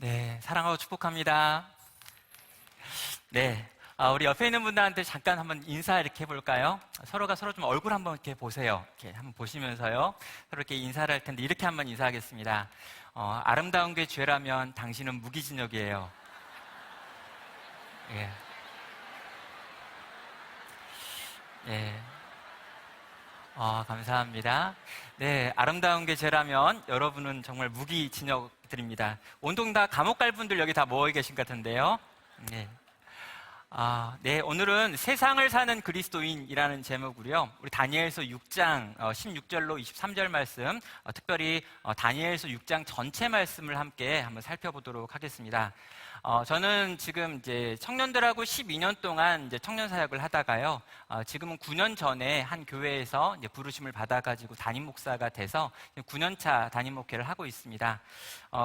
네, 사랑하고 축복합니다. 네, 우리 옆에 있는 분들한테 잠깐 한번 인사 이렇게 해볼까요? 서로가 서로 좀 얼굴 한번 이렇게 보세요. 이렇게 한번 보시면서요. 서로 이렇게 인사를 할 텐데 이렇게 한번 인사하겠습니다. 아름다운 게 죄라면 당신은 무기징역이에요. 예, 예. 감사합니다. 네, 아름다운 게 죄라면 여러분은 정말 무기징역들입니다. 온통 다 감옥 갈 분들 여기 다 모여 계신 것 같은데요. 네. 네, 오늘은 세상을 사는 그리스도인이라는 제목으로요. 우리 다니엘서 6장 16절로 23절 말씀, 특별히 다니엘서 6장 전체 말씀을 함께 한번 살펴보도록 하겠습니다. 저는 지금 이제 청년들하고 12년 동안 이제 청년 사역을 하다가요. 지금은 9년 전에 한 교회에서 이제 부르심을 받아가지고 담임 목사가 돼서 9년차 담임 목회를 하고 있습니다.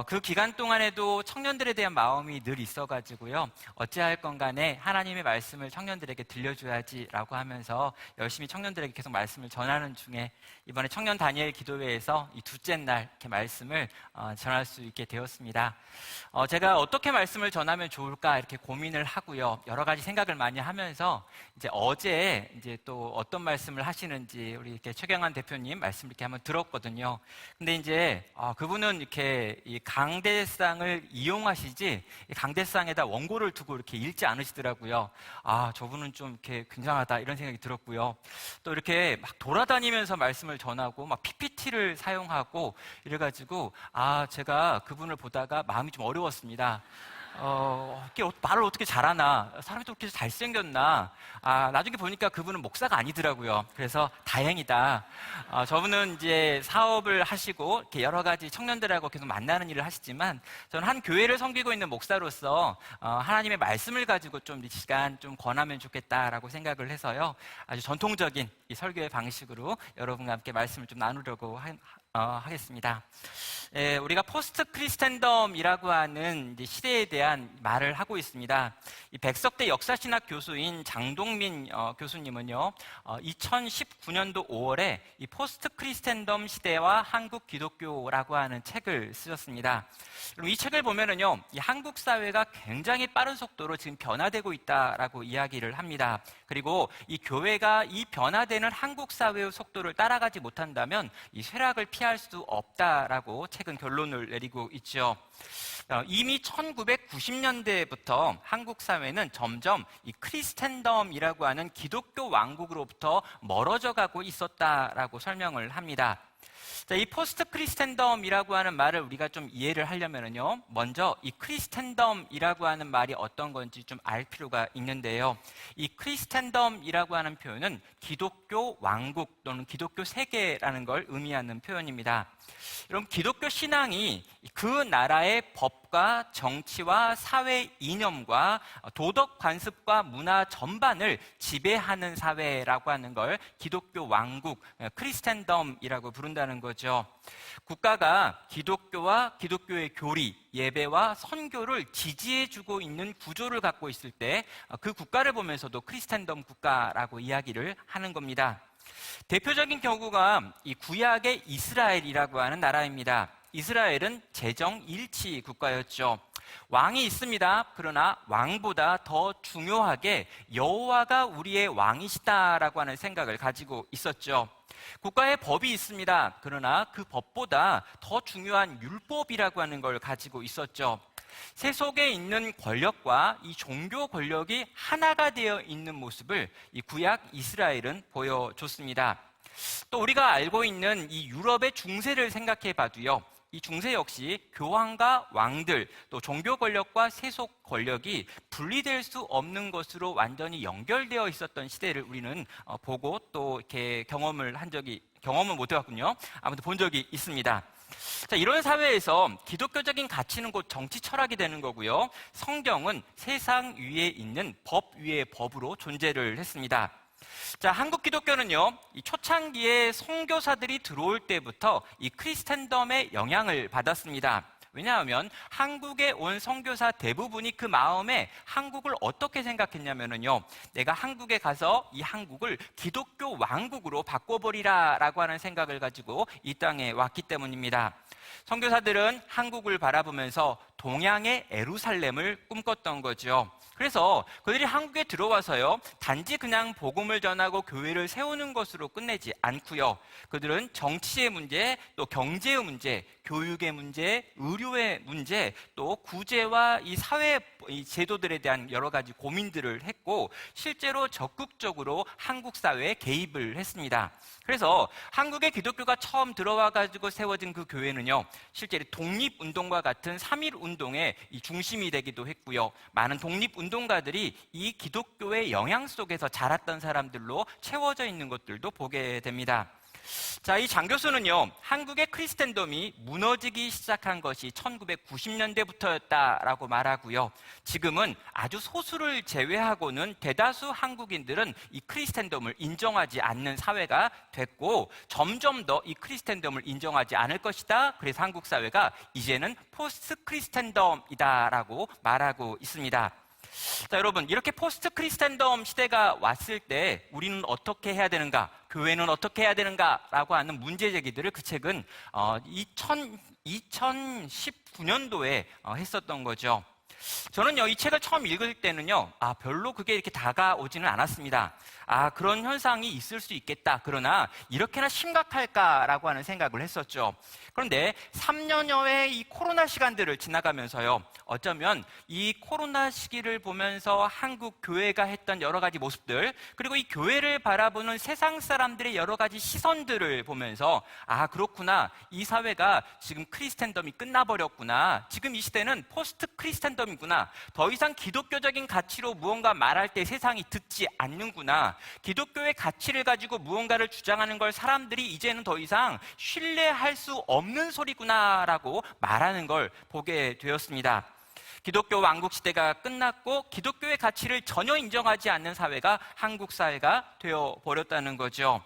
그 기간 동안에도 청년들에 대한 마음이 늘 있어가지고요. 어찌할 건 간에 하나님의 말씀을 청년들에게 들려줘야지라고 하면서 열심히 청년들에게 계속 말씀을 전하는 중에 이번에 청년 다니엘 기도회에서 이 둘째 날 이렇게 말씀을 전할 수 있게 되었습니다. 제가 어떻게 말씀을 전하면 좋을까 이렇게 고민을 하고요. 여러 가지 생각을 많이 하면서 이제 어제 이제 또 어떤 말씀을 하시는지 우리 이렇게 최경환 대표님 말씀 이렇게 한번 들었거든요. 근데 이제 그분은 이렇게 이 강대상을 이용하시지 이 강대상에다 원고를 두고 이렇게 읽지 않으시더라고요. 저분은 좀 이렇게 굉장하다 이런 생각이 들었고요. 또 이렇게 막 돌아다니면서 말씀을 전하고 막 PPT를 사용하고 이래가지고 제가 그분을 보다가 마음이 좀 어려웠습니다. 말을 어떻게 잘하나, 사람이 또 이렇게 잘생겼나. 나중에 보니까 그분은 목사가 아니더라고요. 그래서 다행이다. 저분은 이제 사업을 하시고 이렇게 여러 가지 청년들하고 계속 만나는 일을 하시지만 저는 한 교회를 섬기고 있는 목사로서 하나님의 말씀을 가지고 좀 이 시간 좀 권하면 좋겠다라고 생각을 해서요. 아주 전통적인 이 설교의 방식으로 여러분과 함께 말씀을 좀 나누려고 하겠습니다. 우리가 포스트 크리스텐덤이라고 하는 이제 시대에 대한 말을 하고 있습니다. 이 백석대 역사신학 교수인 장동민 교수님은요, 2019년도 5월에 이 포스트 크리스텐덤 시대와 한국 기독교라고 하는 책을 쓰셨습니다. 그럼 이 책을 보면은요, 이 한국 사회가 굉장히 빠른 속도로 지금 변화되고 있다라고 이야기를 합니다. 그리고 이 교회가 이 변화되는 한국 사회의 속도를 따라가지 못한다면 이 쇠락을 피할 수 없다라고 책은 결론을 내리고 있죠. 이미 1990년대부터 한국 사회는 점점 이 크리스텐덤이라고 하는 기독교 왕국으로부터 멀어져 가고 있었다라고 설명을 합니다. 자, 이 포스트 크리스텐덤이라고 하는 말을 우리가 좀 이해를 하려면요, 먼저 이 크리스텐덤이라고 하는 말이 어떤 건지 좀 알 필요가 있는데요. 이 크리스텐덤이라고 하는 표현은 기독교 왕국 또는 기독교 세계라는 걸 의미하는 표현입니다. 여러분, 기독교 신앙이 그 나라의 법과 정치와 사회 이념과 도덕 관습과 문화 전반을 지배하는 사회라고 하는 걸 기독교 왕국, 크리스텐덤이라고 부른다는 거죠. 국가가 기독교와 기독교의 교리, 예배와 선교를 지지해주고 있는 구조를 갖고 있을 때 그 국가를 보면서도 크리스텐덤 국가라고 이야기를 하는 겁니다. 대표적인 경우가 이 구약의 이스라엘이라고 하는 나라입니다. 이스라엘은 재정 일치 국가였죠. 왕이 있습니다. 그러나 왕보다 더 중요하게 여호와가 우리의 왕이시다라고 하는 생각을 가지고 있었죠. 국가의 법이 있습니다. 그러나 그 법보다 더 중요한 율법이라고 하는 걸 가지고 있었죠. 세속에 있는 권력과 이 종교 권력이 하나가 되어 있는 모습을 이 구약 이스라엘은 보여줬습니다. 또 우리가 알고 있는 이 유럽의 중세를 생각해 봐도요, 이 중세 역시 교황과 왕들, 또 종교 권력과 세속 권력이 분리될 수 없는 것으로 완전히 연결되어 있었던 시대를 우리는 보고 또 이렇게 경험은 못 해봤군요. 아무튼 본 적이 있습니다. 자, 이런 사회에서 기독교적인 가치는 곧 정치 철학이 되는 거고요. 성경은 세상 위에 있는 법 위의 법으로 존재를 했습니다. 자, 한국 기독교는요, 이 초창기에 선교사들이 들어올 때부터 이 크리스텐덤의 영향을 받았습니다. 왜냐하면 한국에 온 선교사 대부분이 그 마음에 한국을 어떻게 생각했냐면요, 내가 한국에 가서 이 한국을 기독교 왕국으로 바꿔버리라라고 하는 생각을 가지고 이 땅에 왔기 때문입니다. 선교사들은 한국을 바라보면서 동양의 에루살렘을 꿈꿨던 거죠. 그래서 그들이 한국에 들어와서요, 단지 그냥 복음을 전하고 교회를 세우는 것으로 끝내지 않고요. 그들은 정치의 문제, 또 경제의 문제, 교육의 문제, 의료의 문제, 또 구제와 이 사회 이 제도들에 대한 여러 가지 고민들을 했고, 실제로 적극적으로 한국 사회에 개입을 했습니다. 그래서 한국에 기독교가 처음 들어와 가지고 세워진 그 교회는요, 실제로 독립운동과 같은 3.1 운동의 이 중심이 되기도 했고요. 많은 독립운동가들이 이 기독교의 영향 속에서 자랐던 사람들로 채워져 있는 것들도 보게 됩니다. 자, 이 장 교수는요, 한국의 크리스텐덤이 무너지기 시작한 것이 1990년대부터였다라고 말하고요. 지금은 아주 소수를 제외하고는 대다수 한국인들은 이 크리스텐덤을 인정하지 않는 사회가 됐고, 점점 더 이 크리스텐덤을 인정하지 않을 것이다. 그래서 한국 사회가 이제는 포스트 크리스텐덤이다라고 말하고 있습니다. 자, 여러분, 이렇게 포스트 크리스텐덤 시대가 왔을 때 우리는 어떻게 해야 되는가, 교회는 어떻게 해야 되는가라고 하는 문제 제기들을 그 책은 2019년도에 했었던 거죠. 저는요, 이 책을 처음 읽을 때는요, 별로 그게 이렇게 다가오지는 않았습니다. 그런 현상이 있을 수 있겠다. 그러나 이렇게나 심각할까라고 하는 생각을 했었죠. 그런데 3년여의 이 코로나 시간들을 지나가면서요, 어쩌면 이 코로나 시기를 보면서 한국 교회가 했던 여러 가지 모습들, 그리고 이 교회를 바라보는 세상 사람들의 여러 가지 시선들을 보면서 그렇구나, 이 사회가 지금 크리스텐덤이 끝나버렸구나, 지금 이 시대는 포스트 크리스텐덤이구나, 더 이상 기독교적인 가치로 무언가 말할 때 세상이 듣지 않는구나, 기독교의 가치를 가지고 무언가를 주장하는 걸 사람들이 이제는 더 이상 신뢰할 수 없는 소리구나라고 말하는 걸 보게 되었습니다. 기독교 왕국 시대가 끝났고 기독교의 가치를 전혀 인정하지 않는 사회가 한국 사회가 되어버렸다는 거죠.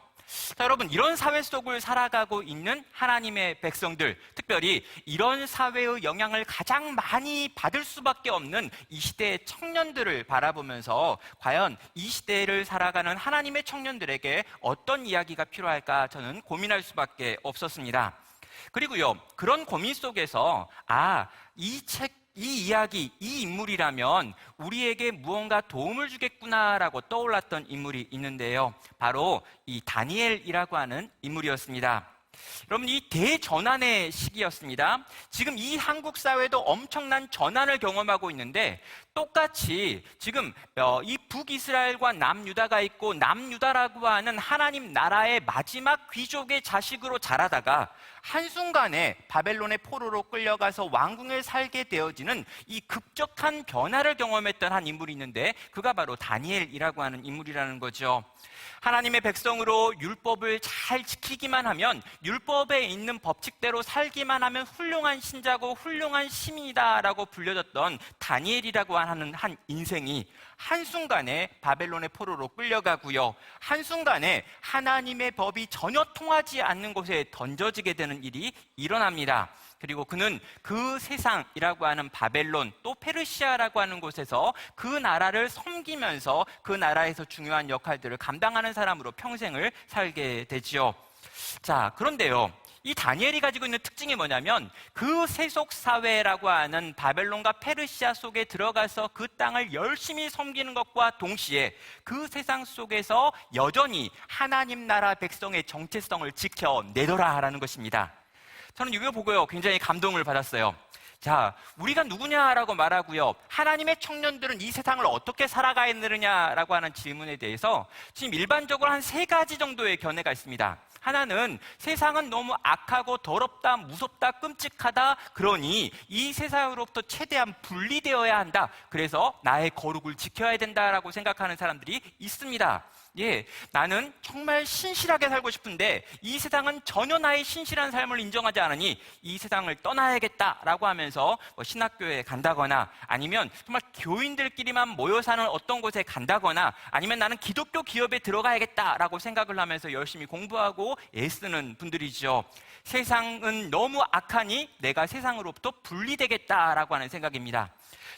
자, 여러분, 이런 사회 속을 살아가고 있는 하나님의 백성들, 특별히 이런 사회의 영향을 가장 많이 받을 수밖에 없는 이 시대의 청년들을 바라보면서 과연 이 시대를 살아가는 하나님의 청년들에게 어떤 이야기가 필요할까 저는 고민할 수밖에 없었습니다. 그리고요, 그런 고민 속에서 이 이야기, 이 인물이라면 우리에게 무언가 도움을 주겠구나라고 떠올랐던 인물이 있는데요. 바로 이 다니엘이라고 하는 인물이었습니다. 여러분, 이 대전환의 시기였습니다. 지금 이 한국 사회도 엄청난 전환을 경험하고 있는데, 똑같이 지금 이 북이스라엘과 남유다가 있고, 남유다라고 하는 하나님 나라의 마지막 귀족의 자식으로 자라다가 한순간에 바벨론의 포로로 끌려가서 왕궁에 살게 되어지는 이 급격한 변화를 경험했던 한 인물이 있는데, 그가 바로 다니엘이라고 하는 인물이라는 거죠. 하나님의 백성으로 율법을 잘 지키기만 하면, 율법에 있는 법칙대로 살기만 하면 훌륭한 신자고 훌륭한 시민이다라고 불려졌던 다니엘이라고 하는 한 인생이 한순간에 바벨론의 포로로 끌려가고요, 한순간에 하나님의 법이 전혀 통하지 않는 곳에 던져지게 되는 일이 일어납니다. 그리고 그는 그 세상이라고 하는 바벨론, 또 페르시아라고 하는 곳에서 그 나라를 섬기면서 그 나라에서 중요한 역할들을 감당하는 사람으로 평생을 살게 되지요. 자, 그런데요, 이 다니엘이 가지고 있는 특징이 뭐냐면, 그 세속 사회라고 하는 바벨론과 페르시아 속에 들어가서 그 땅을 열심히 섬기는 것과 동시에 그 세상 속에서 여전히 하나님 나라 백성의 정체성을 지켜내더라라는 것입니다. 저는 이거 보고요, 굉장히 감동을 받았어요. 자, 우리가 누구냐라고 말하고요, 하나님의 청년들은 이 세상을 어떻게 살아가야 되느냐라고 하는 질문에 대해서 지금 일반적으로 한 3가지 정도의 견해가 있습니다. 하나는 세상은 너무 악하고 더럽다, 무섭다, 끔찍하다, 그러니 이 세상으로부터 최대한 분리되어야 한다, 그래서 나의 거룩을 지켜야 된다라고 생각하는 사람들이 있습니다. 나는 정말 신실하게 살고 싶은데 이 세상은 전혀 나의 신실한 삶을 인정하지 않으니 이 세상을 떠나야겠다라고 하면서 신학교에 간다거나, 아니면 정말 교인들끼리만 모여 사는 어떤 곳에 간다거나, 아니면 나는 기독교 기업에 들어가야겠다라고 생각을 하면서 열심히 공부하고 애쓰는 분들이죠. 세상은 너무 악하니 내가 세상으로부터 분리되겠다라고 하는 생각입니다.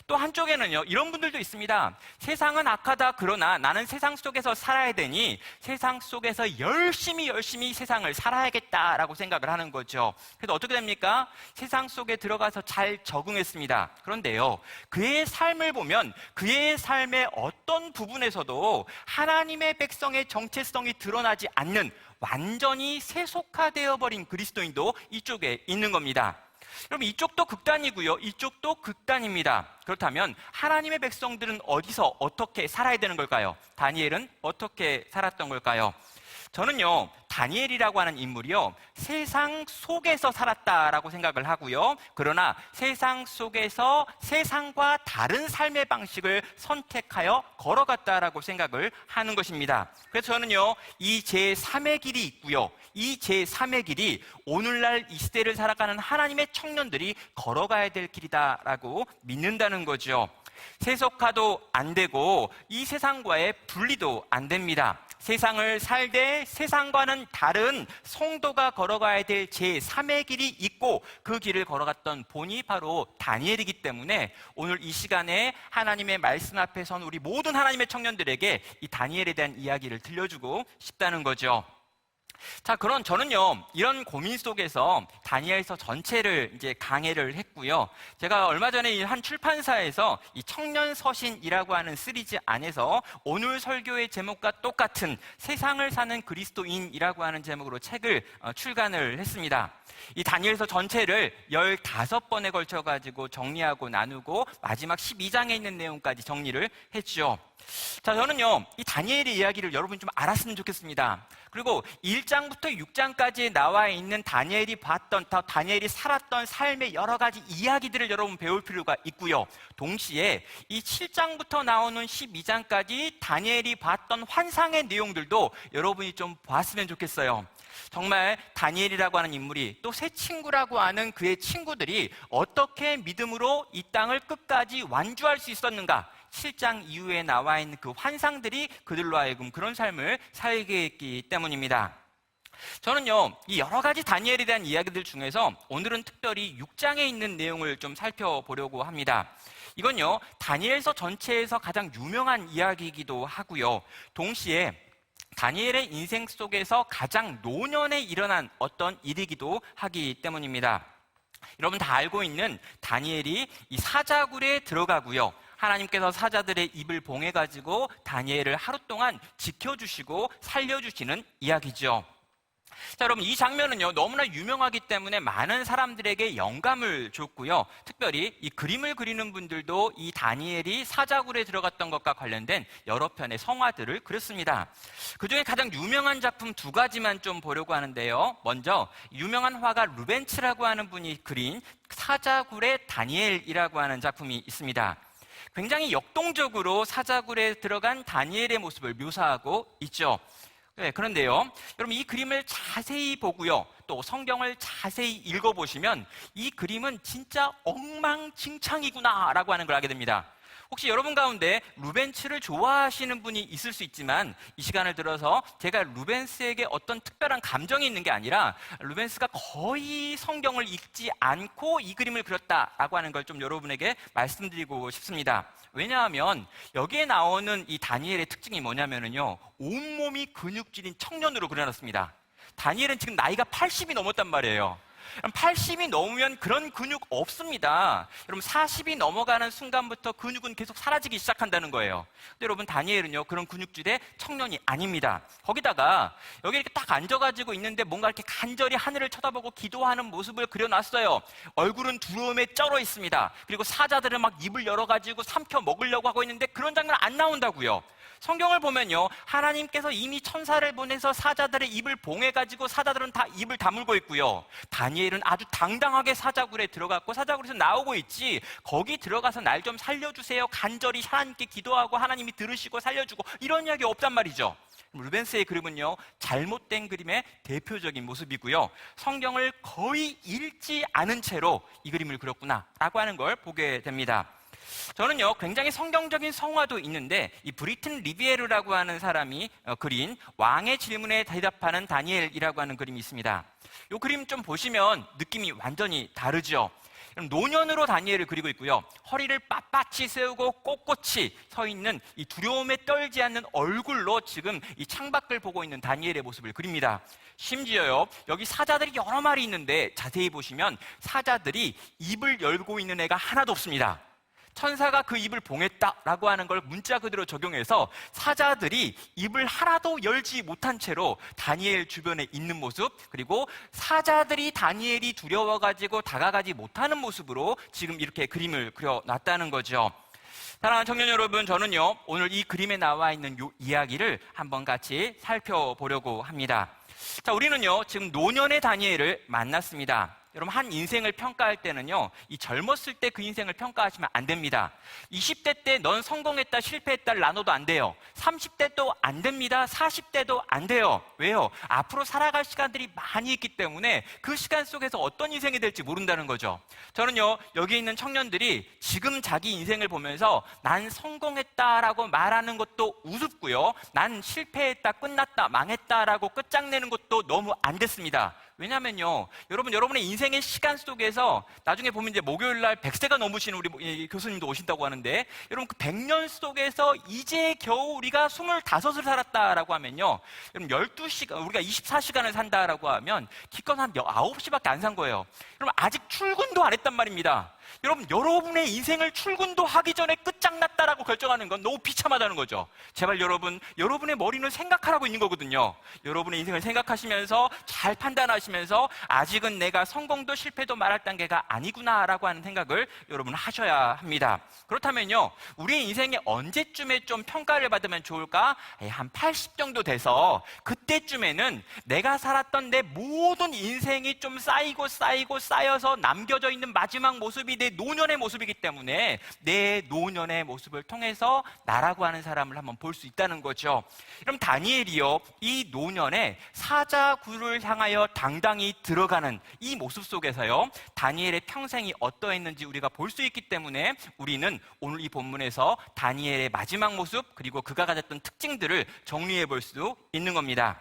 또 한쪽에는요, 이런 분들도 있습니다. 세상은 악하다. 그러나 나는 세상 속에서 살아야 되니 세상 속에서 열심히 세상을 살아야겠다라고 생각을 하는 거죠. 그래서 어떻게 됩니까? 세상 속에 들어가서 잘 적응했습니다. 그런데요, 그의 삶을 보면 그의 삶의 어떤 부분에서도 하나님의 백성의 정체성이 드러나지 않는 완전히 세속화되어 버린 그리스도인도 이쪽에 있는 겁니다. 여러분, 이쪽도 극단이고요, 이쪽도 극단입니다. 그렇다면 하나님의 백성들은 어디서 어떻게 살아야 되는 걸까요? 다니엘은 어떻게 살았던 걸까요? 저는요, 다니엘이라고 하는 인물이요, 세상 속에서 살았다라고 생각을 하고요, 그러나 세상 속에서 세상과 다른 삶의 방식을 선택하여 걸어갔다라고 생각을 하는 것입니다. 그래서 저는요, 이 제3의 길이 있고요, 이 제3의 길이 오늘날 이 시대를 살아가는 하나님의 청년들이 걸어가야 될 길이다라고 믿는다는 거죠. 세속화도 안 되고 이 세상과의 분리도 안 됩니다. 세상을 살되 세상과는 다른 성도가 걸어가야 될 제3의 길이 있고, 그 길을 걸어갔던 본이 바로 다니엘이기 때문에 오늘 이 시간에 하나님의 말씀 앞에 선 우리 모든 하나님의 청년들에게 이 다니엘에 대한 이야기를 들려주고 싶다는 거죠. 자, 그럼 저는요, 이런 고민 속에서 다니엘서 전체를 이제 강해를 했고요. 제가 얼마 전에 한 출판사에서 이 청년 서신이라고 하는 시리즈 안에서 오늘 설교의 제목과 똑같은 세상을 사는 그리스도인이라고 하는 제목으로 책을 출간을 했습니다. 이 다니엘서 전체를 15번에 걸쳐가지고 정리하고 나누고 마지막 12장에 있는 내용까지 정리를 했죠. 자, 저는요, 이 다니엘의 이야기를 여러분이 좀 알았으면 좋겠습니다. 그리고 1장부터 6장까지 나와 있는 다니엘이 살았던 삶의 여러 가지 이야기들을 여러분 배울 필요가 있고요. 동시에 이 7장부터 나오는 12장까지 다니엘이 봤던 환상의 내용들도 여러분이 좀 봤으면 좋겠어요. 정말 다니엘이라고 하는 인물이 또 새 친구라고 하는 그의 친구들이 어떻게 믿음으로 이 땅을 끝까지 완주할 수 있었는가, 7장 이후에 나와 있는 그 환상들이 그들로 하여금 그런 삶을 살게 했기 때문입니다. 저는요, 이 여러 가지 다니엘에 대한 이야기들 중에서 오늘은 특별히 6장에 있는 내용을 좀 살펴보려고 합니다. 이건요, 다니엘서 전체에서 가장 유명한 이야기이기도 하고요, 동시에 다니엘의 인생 속에서 가장 노년에 일어난 어떤 일이기도 하기 때문입니다. 여러분 다 알고 있는 다니엘이 이 사자굴에 들어가고요, 하나님께서 사자들의 입을 봉해가지고 다니엘을 하루 동안 지켜주시고 살려주시는 이야기죠. 자, 여러분, 이 장면은요, 너무나 유명하기 때문에 많은 사람들에게 영감을 줬고요, 특별히 이 그림을 그리는 분들도 이 다니엘이 사자굴에 들어갔던 것과 관련된 여러 편의 성화들을 그렸습니다. 그 중에 가장 유명한 작품 2가지만 좀 보려고 하는데요. 먼저 유명한 화가 루벤츠라고 하는 분이 그린 사자굴의 다니엘이라고 하는 작품이 있습니다. 굉장히 역동적으로 사자굴에 들어간 다니엘의 모습을 묘사하고 있죠. 네, 그런데요, 여러분 이 그림을 자세히 보고요, 또 성경을 자세히 읽어보시면 이 그림은 진짜 엉망진창이구나 라고 하는 걸 알게 됩니다. 혹시 여러분 가운데 루벤스를 좋아하시는 분이 있을 수 있지만, 이 시간을 들어서 제가 루벤스에게 어떤 특별한 감정이 있는 게 아니라 루벤스가 거의 성경을 읽지 않고 이 그림을 그렸다라고 하는 걸 좀 여러분에게 말씀드리고 싶습니다. 왜냐하면 여기에 나오는 이 다니엘의 특징이 뭐냐면요, 온몸이 근육질인 청년으로 그려놨습니다. 다니엘은 지금 나이가 80이 넘었단 말이에요. 80이 넘으면 그런 근육 없습니다. 여러분 40이 넘어가는 순간부터 근육은 계속 사라지기 시작한다는 거예요. 근데 여러분 다니엘은요, 그런 근육질의 청년이 아닙니다. 거기다가 여기 이렇게 딱 앉아가지고 있는데 뭔가 이렇게 간절히 하늘을 쳐다보고 기도하는 모습을 그려놨어요. 얼굴은 두려움에 쩔어 있습니다. 그리고 사자들은 막 입을 열어가지고 삼켜 먹으려고 하고 있는데 그런 장면 안 나온다고요. 성경을 보면요, 하나님께서 이미 천사를 보내서 사자들의 입을 봉해가지고 사자들은 다 입을 다물고 있고요, 다니엘은 아주 당당하게 사자굴에 들어갔고 사자굴에서 나오고 있지, 거기 들어가서 날 좀 살려주세요 간절히 하나님께 기도하고 하나님이 들으시고 살려주고 이런 이야기 없단 말이죠. 루벤스의 그림은요, 잘못된 그림의 대표적인 모습이고요, 성경을 거의 읽지 않은 채로 이 그림을 그렸구나 라고 하는 걸 보게 됩니다. 저는요, 굉장히 성경적인 성화도 있는데 이 브리튼 리비에르라고 하는 사람이 그린 왕의 질문에 대답하는 다니엘이라고 하는 그림이 있습니다. 이 그림 좀 보시면 느낌이 완전히 다르죠. 노년으로 다니엘을 그리고 있고요. 허리를 빳빳이 세우고 꼿꼿이 서 있는 이 두려움에 떨지 않는 얼굴로 지금 이 창밖을 보고 있는 다니엘의 모습을 그립니다. 심지어요, 여기 사자들이 여러 마리 있는데 자세히 보시면 사자들이 입을 열고 있는 애가 하나도 없습니다. 천사가 그 입을 봉했다라고 하는 걸 문자 그대로 적용해서 사자들이 입을 하나도 열지 못한 채로 다니엘 주변에 있는 모습, 그리고 사자들이 다니엘이 두려워가지고 다가가지 못하는 모습으로 지금 이렇게 그림을 그려놨다는 거죠. 사랑하는 청년 여러분, 저는요 오늘 이 그림에 나와 있는 이 이야기를 한번 같이 살펴보려고 합니다. 자, 우리는요 지금 노년의 다니엘을 만났습니다. 여러분, 한 인생을 평가할 때는요, 이 젊었을 때 그 인생을 평가하시면 안 됩니다. 20대 때 넌 성공했다, 실패했다를 나눠도 안 돼요. 30대도 안 됩니다. 40대도 안 돼요. 왜요? 앞으로 살아갈 시간들이 많이 있기 때문에 그 시간 속에서 어떤 인생이 될지 모른다는 거죠. 저는요, 여기 있는 청년들이 지금 자기 인생을 보면서 난 성공했다라고 말하는 것도 우습고요. 난 실패했다, 끝났다, 망했다라고 끝장내는 것도 너무 안 됐습니다. 왜냐면요, 여러분의 인생의 시간 속에서 나중에 보면 이제 목요일 날 100세가 넘으시는 우리 교수님도 오신다고 하는데, 여러분 그 100년 속에서 이제 겨우 우리가 25을 살았다라고 하면요, 여러분 12시간, 우리가 24시간을 산다라고 하면 기껏 한 9시밖에 안 산 거예요. 여러분 아직 출근도 안 했단 말입니다. 여러분의 인생을 출근도 하기 전에 끝장났다라고 결정하는 건 너무 비참하다는 거죠. 제발 여러분의 머리는 생각하라고 있는 거거든요. 여러분의 인생을 생각하시면서 잘 판단하시면서 아직은 내가 성공도 실패도 말할 단계가 아니구나라고 하는 생각을 여러분은 하셔야 합니다. 그렇다면요, 우리의 인생에 언제쯤에 좀 평가를 받으면 좋을까? 한 80 정도 돼서 그때쯤에는 내가 살았던 내 모든 인생이 좀 쌓여서 남겨져 있는 마지막 모습이 내 노년의 모습이기 때문에 내 노년의 모습을 통해서 나라고 하는 사람을 한번 볼 수 있다는 거죠. 그럼 다니엘이요, 이 노년에 사자굴을 향하여 당당히 들어가는 이 모습 속에서요, 다니엘의 평생이 어떠했는지 우리가 볼 수 있기 때문에 우리는 오늘 이 본문에서 다니엘의 마지막 모습, 그리고 그가 가졌던 특징들을 정리해 볼 수 있는 겁니다.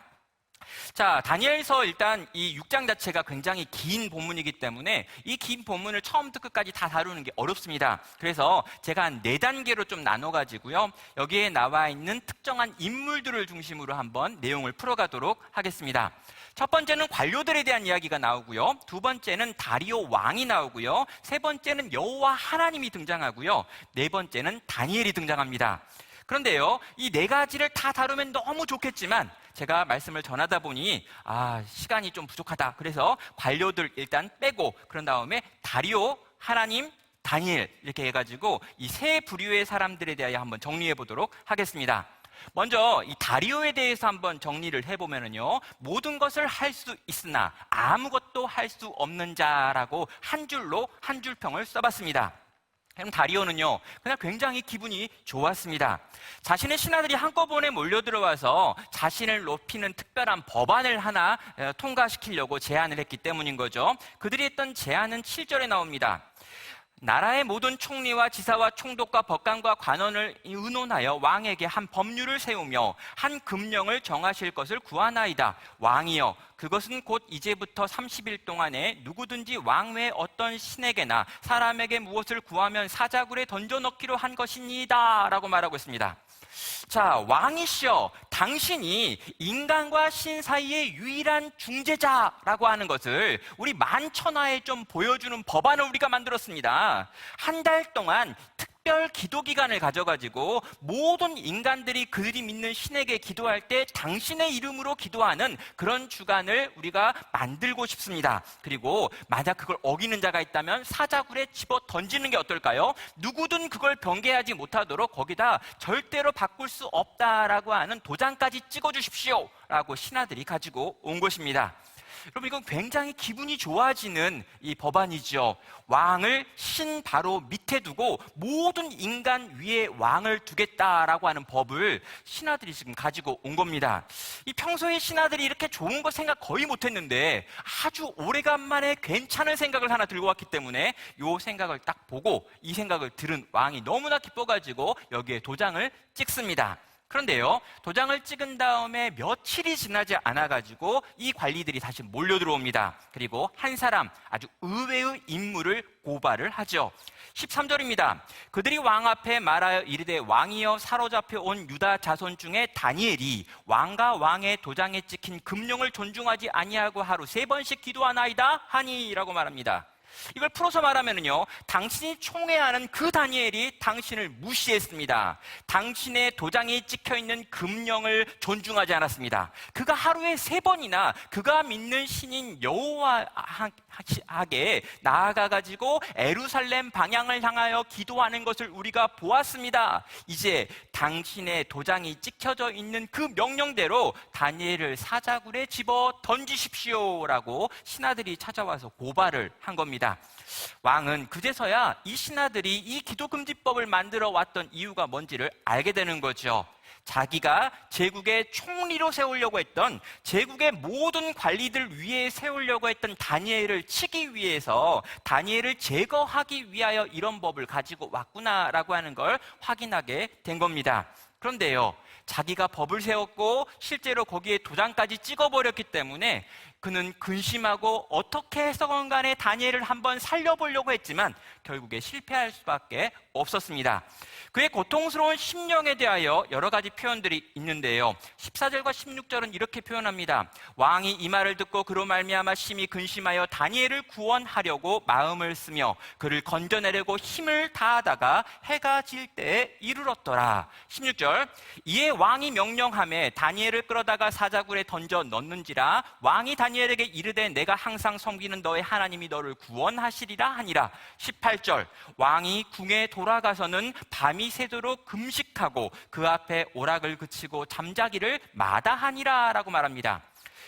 자, 다니엘서 일단 이 6장 자체가 굉장히 긴 본문이기 때문에 이 긴 본문을 처음부터 끝까지 다 다루는 게 어렵습니다. 그래서 제가 한 4단계로 좀 나눠가지고요, 여기에 나와 있는 특정한 인물들을 중심으로 한번 내용을 풀어가도록 하겠습니다. 첫 번째는 관료들에 대한 이야기가 나오고요, 두 번째는 다리오 왕이 나오고요, 세 번째는 여호와 하나님이 등장하고요, 네 번째는 다니엘이 등장합니다. 그런데요, 이 4가지를 다 다루면 너무 좋겠지만 제가 말씀을 전하다 보니 시간이 좀 부족하다. 그래서 관료들 일단 빼고, 그런 다음에 다리오, 하나님, 다니엘 이렇게 해가지고 이 3부류의 사람들에 대하여 한번 정리해 보도록 하겠습니다. 먼저 이 다리오에 대해서 한번 정리를 해보면요, 모든 것을 할 수 있으나 아무것도 할 수 없는 자라고 한 줄평을 써봤습니다. 그럼 다리오는요, 그냥 굉장히 기분이 좋았습니다. 자신의 신하들이 한꺼번에 몰려들어와서 자신을 높이는 특별한 법안을 하나 통과시키려고 제안을 했기 때문인 거죠. 그들이 했던 제안은 7절에 나옵니다. 나라의 모든 총리와 지사와 총독과 법관과 관원을 의논하여 왕에게 한 법률을 세우며 한 금령을 정하실 것을 구하나이다. 왕이여, 그것은 곧 이제부터 30일 동안에 누구든지 왕 외 어떤 신에게나 사람에게 무엇을 구하면 사자굴에 던져넣기로 한 것이니이다 라고 말하고 있습니다. 자, 왕이시여, 당신이 인간과 신 사이의 유일한 중재자라고 하는 것을 우리 만천하에 좀 보여주는 법안을 우리가 만들었습니다. 한 달 동안 특별 기도 기간을 가져가지고 모든 인간들이 그들이 믿는 신에게 기도할 때 당신의 이름으로 기도하는 그런 주간을 우리가 만들고 싶습니다. 그리고 만약 그걸 어기는 자가 있다면 사자굴에 집어 던지는 게 어떨까요? 누구든 그걸 변개하지 못하도록 거기다 절대로 바꿀 수 없다라고 하는 도장까지 찍어주십시오 라고 신하들이 가지고 온 것입니다. 여러분, 이건 굉장히 기분이 좋아지는 이 법안이죠. 왕을 신 바로 밑에 두고 모든 인간 위에 왕을 두겠다라고 하는 법을 신하들이 지금 가지고 온 겁니다. 이 평소에 신하들이 이렇게 좋은 거 생각 거의 못했는데 아주 오래간만에 괜찮은 생각을 하나 들고 왔기 때문에 이 생각을 딱 보고 이 생각을 들은 왕이 너무나 기뻐가지고 여기에 도장을 찍습니다. 그런데요, 도장을 찍은 다음에 며칠이 지나지 않아가지고 이 관리들이 다시 몰려 들어옵니다. 그리고 한 사람, 아주 의외의 인물을 고발을 하죠. 13절입니다. 그들이 왕 앞에 말하여 이르되 왕이여 사로잡혀 온 유다 자손 중에 다니엘이 왕과 왕의 도장에 찍힌 금령을 존중하지 아니하고 하루 3번씩 기도하나이다 하니라고 말합니다. 이걸 풀어서 말하면요, 당신이 총애하는 그 다니엘이 당신을 무시했습니다. 당신의 도장이 찍혀있는 금령을 존중하지 않았습니다. 그가 하루에 3번이나 그가 믿는 신인 여호와에게 나아가가지고 에루살렘 방향을 향하여 기도하는 것을 우리가 보았습니다. 이제 당신의 도장이 찍혀져 있는 그 명령대로 다니엘을 사자굴에 집어 던지십시오라고 신하들이 찾아와서 고발을 한 겁니다. 왕은 그제서야 이 신하들이 이 기도금지법을 만들어 왔던 이유가 뭔지를 알게 되는 거죠. 자기가 제국의 총리로 세우려고 했던, 제국의 모든 관리들 위에 세우려고 했던 다니엘을 치기 위해서, 다니엘을 제거하기 위하여 이런 법을 가지고 왔구나라고 하는 걸 확인하게 된 겁니다. 그런데요, 자기가 법을 세웠고 실제로 거기에 도장까지 찍어버렸기 때문에 그는 근심하고 어떻게 해서건 간에 다니엘을 한번 살려보려고 했지만 결국에 실패할 수밖에 없었습니다. 그의 고통스러운 심령에 대하여 여러 가지 표현들이 있는데요, 14절과 16절은 이렇게 표현합니다. 왕이 이 말을 듣고 그로 말미암아 심히 근심하여 다니엘을 구원하려고 마음을 쓰며 그를 건져내려고 힘을 다하다가 해가 질 때에 이르렀더라. 16절, 이에 왕이 명령하매 다니엘을 끌어다가 사자굴에 던져 넣는지라. 왕이 다니엘에게 이르되 내가 항상 섬기는 너의 하나님이 너를 구원하시리라 하니라. 18절, 왕이 궁에 돌아가서는 밤이 새도록 금식하고 그 앞에 오락을 그치고 잠자기를 마다하니라 라고 말합니다.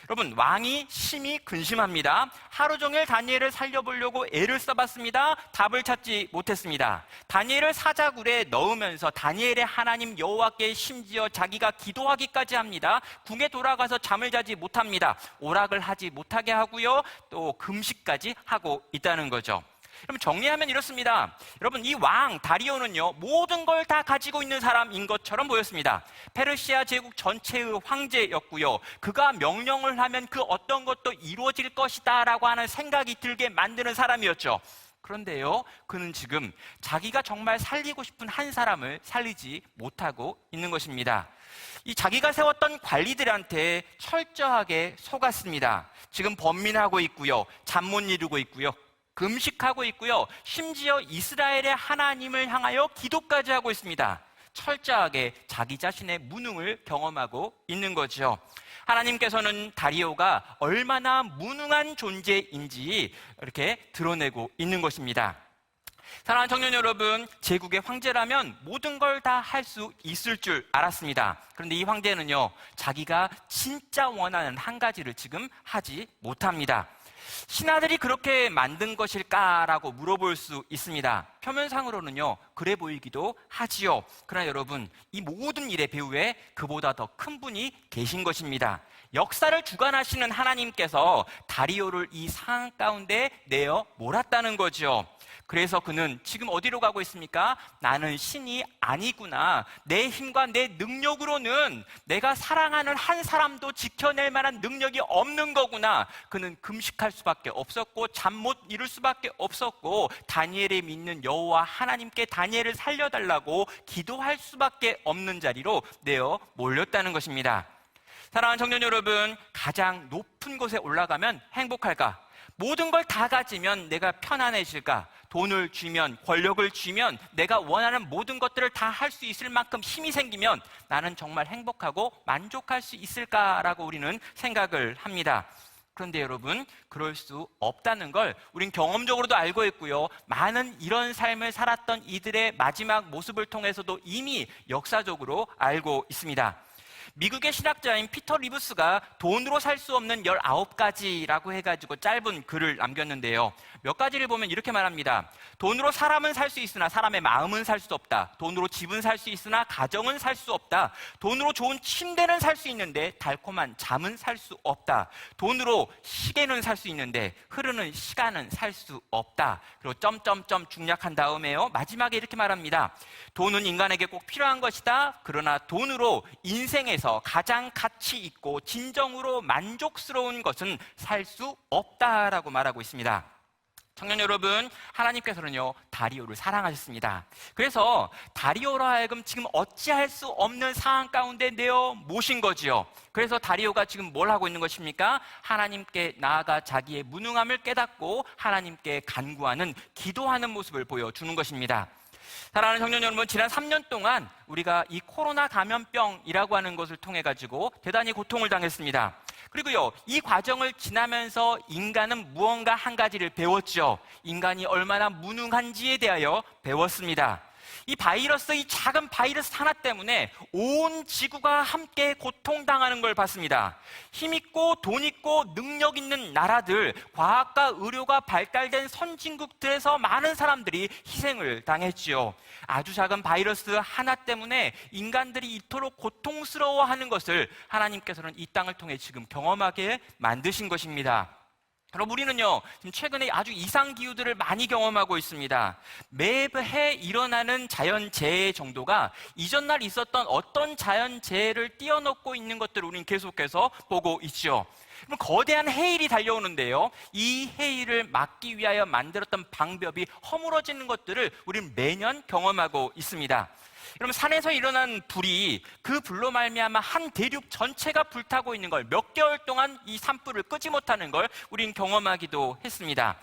여러분, 왕이 심히 근심합니다. 하루 종일 다니엘을 살려보려고 애를 써봤습니다. 답을 찾지 못했습니다. 다니엘을 사자굴에 넣으면서 다니엘의 하나님 여호와께 심지어 자기가 기도하기까지 합니다. 궁에 돌아가서 잠을 자지 못합니다. 오락을 하지 못하게 하고요, 또 금식까지 하고 있다는 거죠. 여러분, 정리하면 이렇습니다. 여러분, 이 왕 다리오는요, 모든 걸 다 가지고 있는 사람인 것처럼 보였습니다. 페르시아 제국 전체의 황제였고요, 그가 명령을 하면 그 어떤 것도 이루어질 것이다 라고 하는 생각이 들게 만드는 사람이었죠. 그런데요, 그는 지금 자기가 정말 살리고 싶은 한 사람을 살리지 못하고 있는 것입니다. 이 자기가 세웠던 관리들한테 철저하게 속았습니다. 지금 번민하고 있고요, 잠 못 이루고 있고요, 금식하고 있고요, 심지어 이스라엘의 하나님을 향하여 기도까지 하고 있습니다. 철저하게 자기 자신의 무능을 경험하고 있는 거죠. 하나님께서는 다리오가 얼마나 무능한 존재인지 이렇게 드러내고 있는 것입니다. 사랑하는 청년 여러분, 제국의 황제라면 모든 걸 다 할 수 있을 줄 알았습니다. 그런데 이 황제는요, 자기가 진짜 원하는 한 가지를 지금 하지 못합니다. 신하들이 그렇게 만든 것일까라고 물어볼 수 있습니다. 표면상으로는요, 그래 보이기도 하지요. 그러나 여러분, 이 모든 일의 배후에 그보다 더 큰 분이 계신 것입니다. 역사를 주관하시는 하나님께서 다리오를 이 상황 가운데 내어 몰았다는 거죠. 그래서 그는 지금 어디로 가고 있습니까? 나는 신이 아니구나. 내 힘과 내 능력으로는 내가 사랑하는 한 사람도 지켜낼 만한 능력이 없는 거구나. 그는 금식할 수밖에 없었고 잠 못 이룰 수밖에 없었고 다니엘이 믿는 여호와 하나님께 다니엘을 살려달라고 기도할 수밖에 없는 자리로 내어 몰렸다는 것입니다. 사랑하는 청년 여러분, 가장 높은 곳에 올라가면 행복할까? 모든 걸 다 가지면 내가 편안해질까? 돈을 쥐면, 권력을 쥐면, 내가 원하는 모든 것들을 다 할 수 있을 만큼 힘이 생기면 나는 정말 행복하고 만족할 수 있을까라고 우리는 생각을 합니다. 그런데 여러분, 그럴 수 없다는 걸 우린 경험적으로도 알고 있고요, 많은 이런 삶을 살았던 이들의 마지막 모습을 통해서도 이미 역사적으로 알고 있습니다. 미국의 신학자인 피터 리브스가 돈으로 살 수 없는 19가지라고 해가지고 짧은 글을 남겼는데요. 몇 가지를 보면 이렇게 말합니다. 돈으로 사람은 살 수 있으나 사람의 마음은 살 수 없다. 돈으로 집은 살 수 있으나 가정은 살 수 없다. 돈으로 좋은 침대는 살 수 있는데 달콤한 잠은 살 수 없다. 돈으로 시계는 살 수 있는데 흐르는 시간은 살 수 없다. 그리고 점점점 중략한 다음에요. 마지막에 이렇게 말합니다. 돈은 인간에게 꼭 필요한 것이다. 그러나 돈으로 인생에서 가장 가치 있고 진정으로 만족스러운 것은 살 수 없다라고 말하고 있습니다. 청년 여러분, 하나님께서는요 다리오를 사랑하셨습니다. 그래서 다리오로 하여금 지금 어찌할 수 없는 상황 가운데 내어 모신 거지요. 그래서 다리오가 지금 뭘 하고 있는 것입니까? 하나님께 나아가 자기의 무능함을 깨닫고 하나님께 간구하는, 기도하는 모습을 보여주는 것입니다. 사랑하는 청년 여러분, 지난 3년 동안 우리가 이 코로나 감염병이라고 하는 것을 통해 가지고 대단히 고통을 당했습니다. 그리고요, 이 과정을 지나면서 인간은 무언가 한 가지를 배웠죠. 인간이 얼마나 무능한지에 대하여 배웠습니다. 이 바이러스, 이 작은 바이러스 하나 때문에 온 지구가 함께 고통당하는 걸 봤습니다. 힘있고 돈 있고 능력 있는 나라들, 과학과 의료가 발달된 선진국들에서 많은 사람들이 희생을 당했지요. 아주 작은 바이러스 하나 때문에 인간들이 이토록 고통스러워하는 것을 하나님께서는 이 땅을 통해 지금 경험하게 만드신 것입니다. 그럼 우리는요, 지금 최근에 아주 이상기후들을 많이 경험하고 있습니다. 매해 일어나는 자연재해 정도가 이전날 있었던 어떤 자연재해를 뛰어넘고 있는 것들을 우리는 계속해서 보고 있죠. 그럼 거대한 해일이 달려오는데요, 이 해일을 막기 위하여 만들었던 방법이 허물어지는 것들을 우리는 매년 경험하고 있습니다. 여러분, 산에서 일어난 불이, 그 불로 말미암아 한 대륙 전체가 불타고 있는 걸, 몇 개월 동안 이 산불을 끄지 못하는 걸 우리는 경험하기도 했습니다.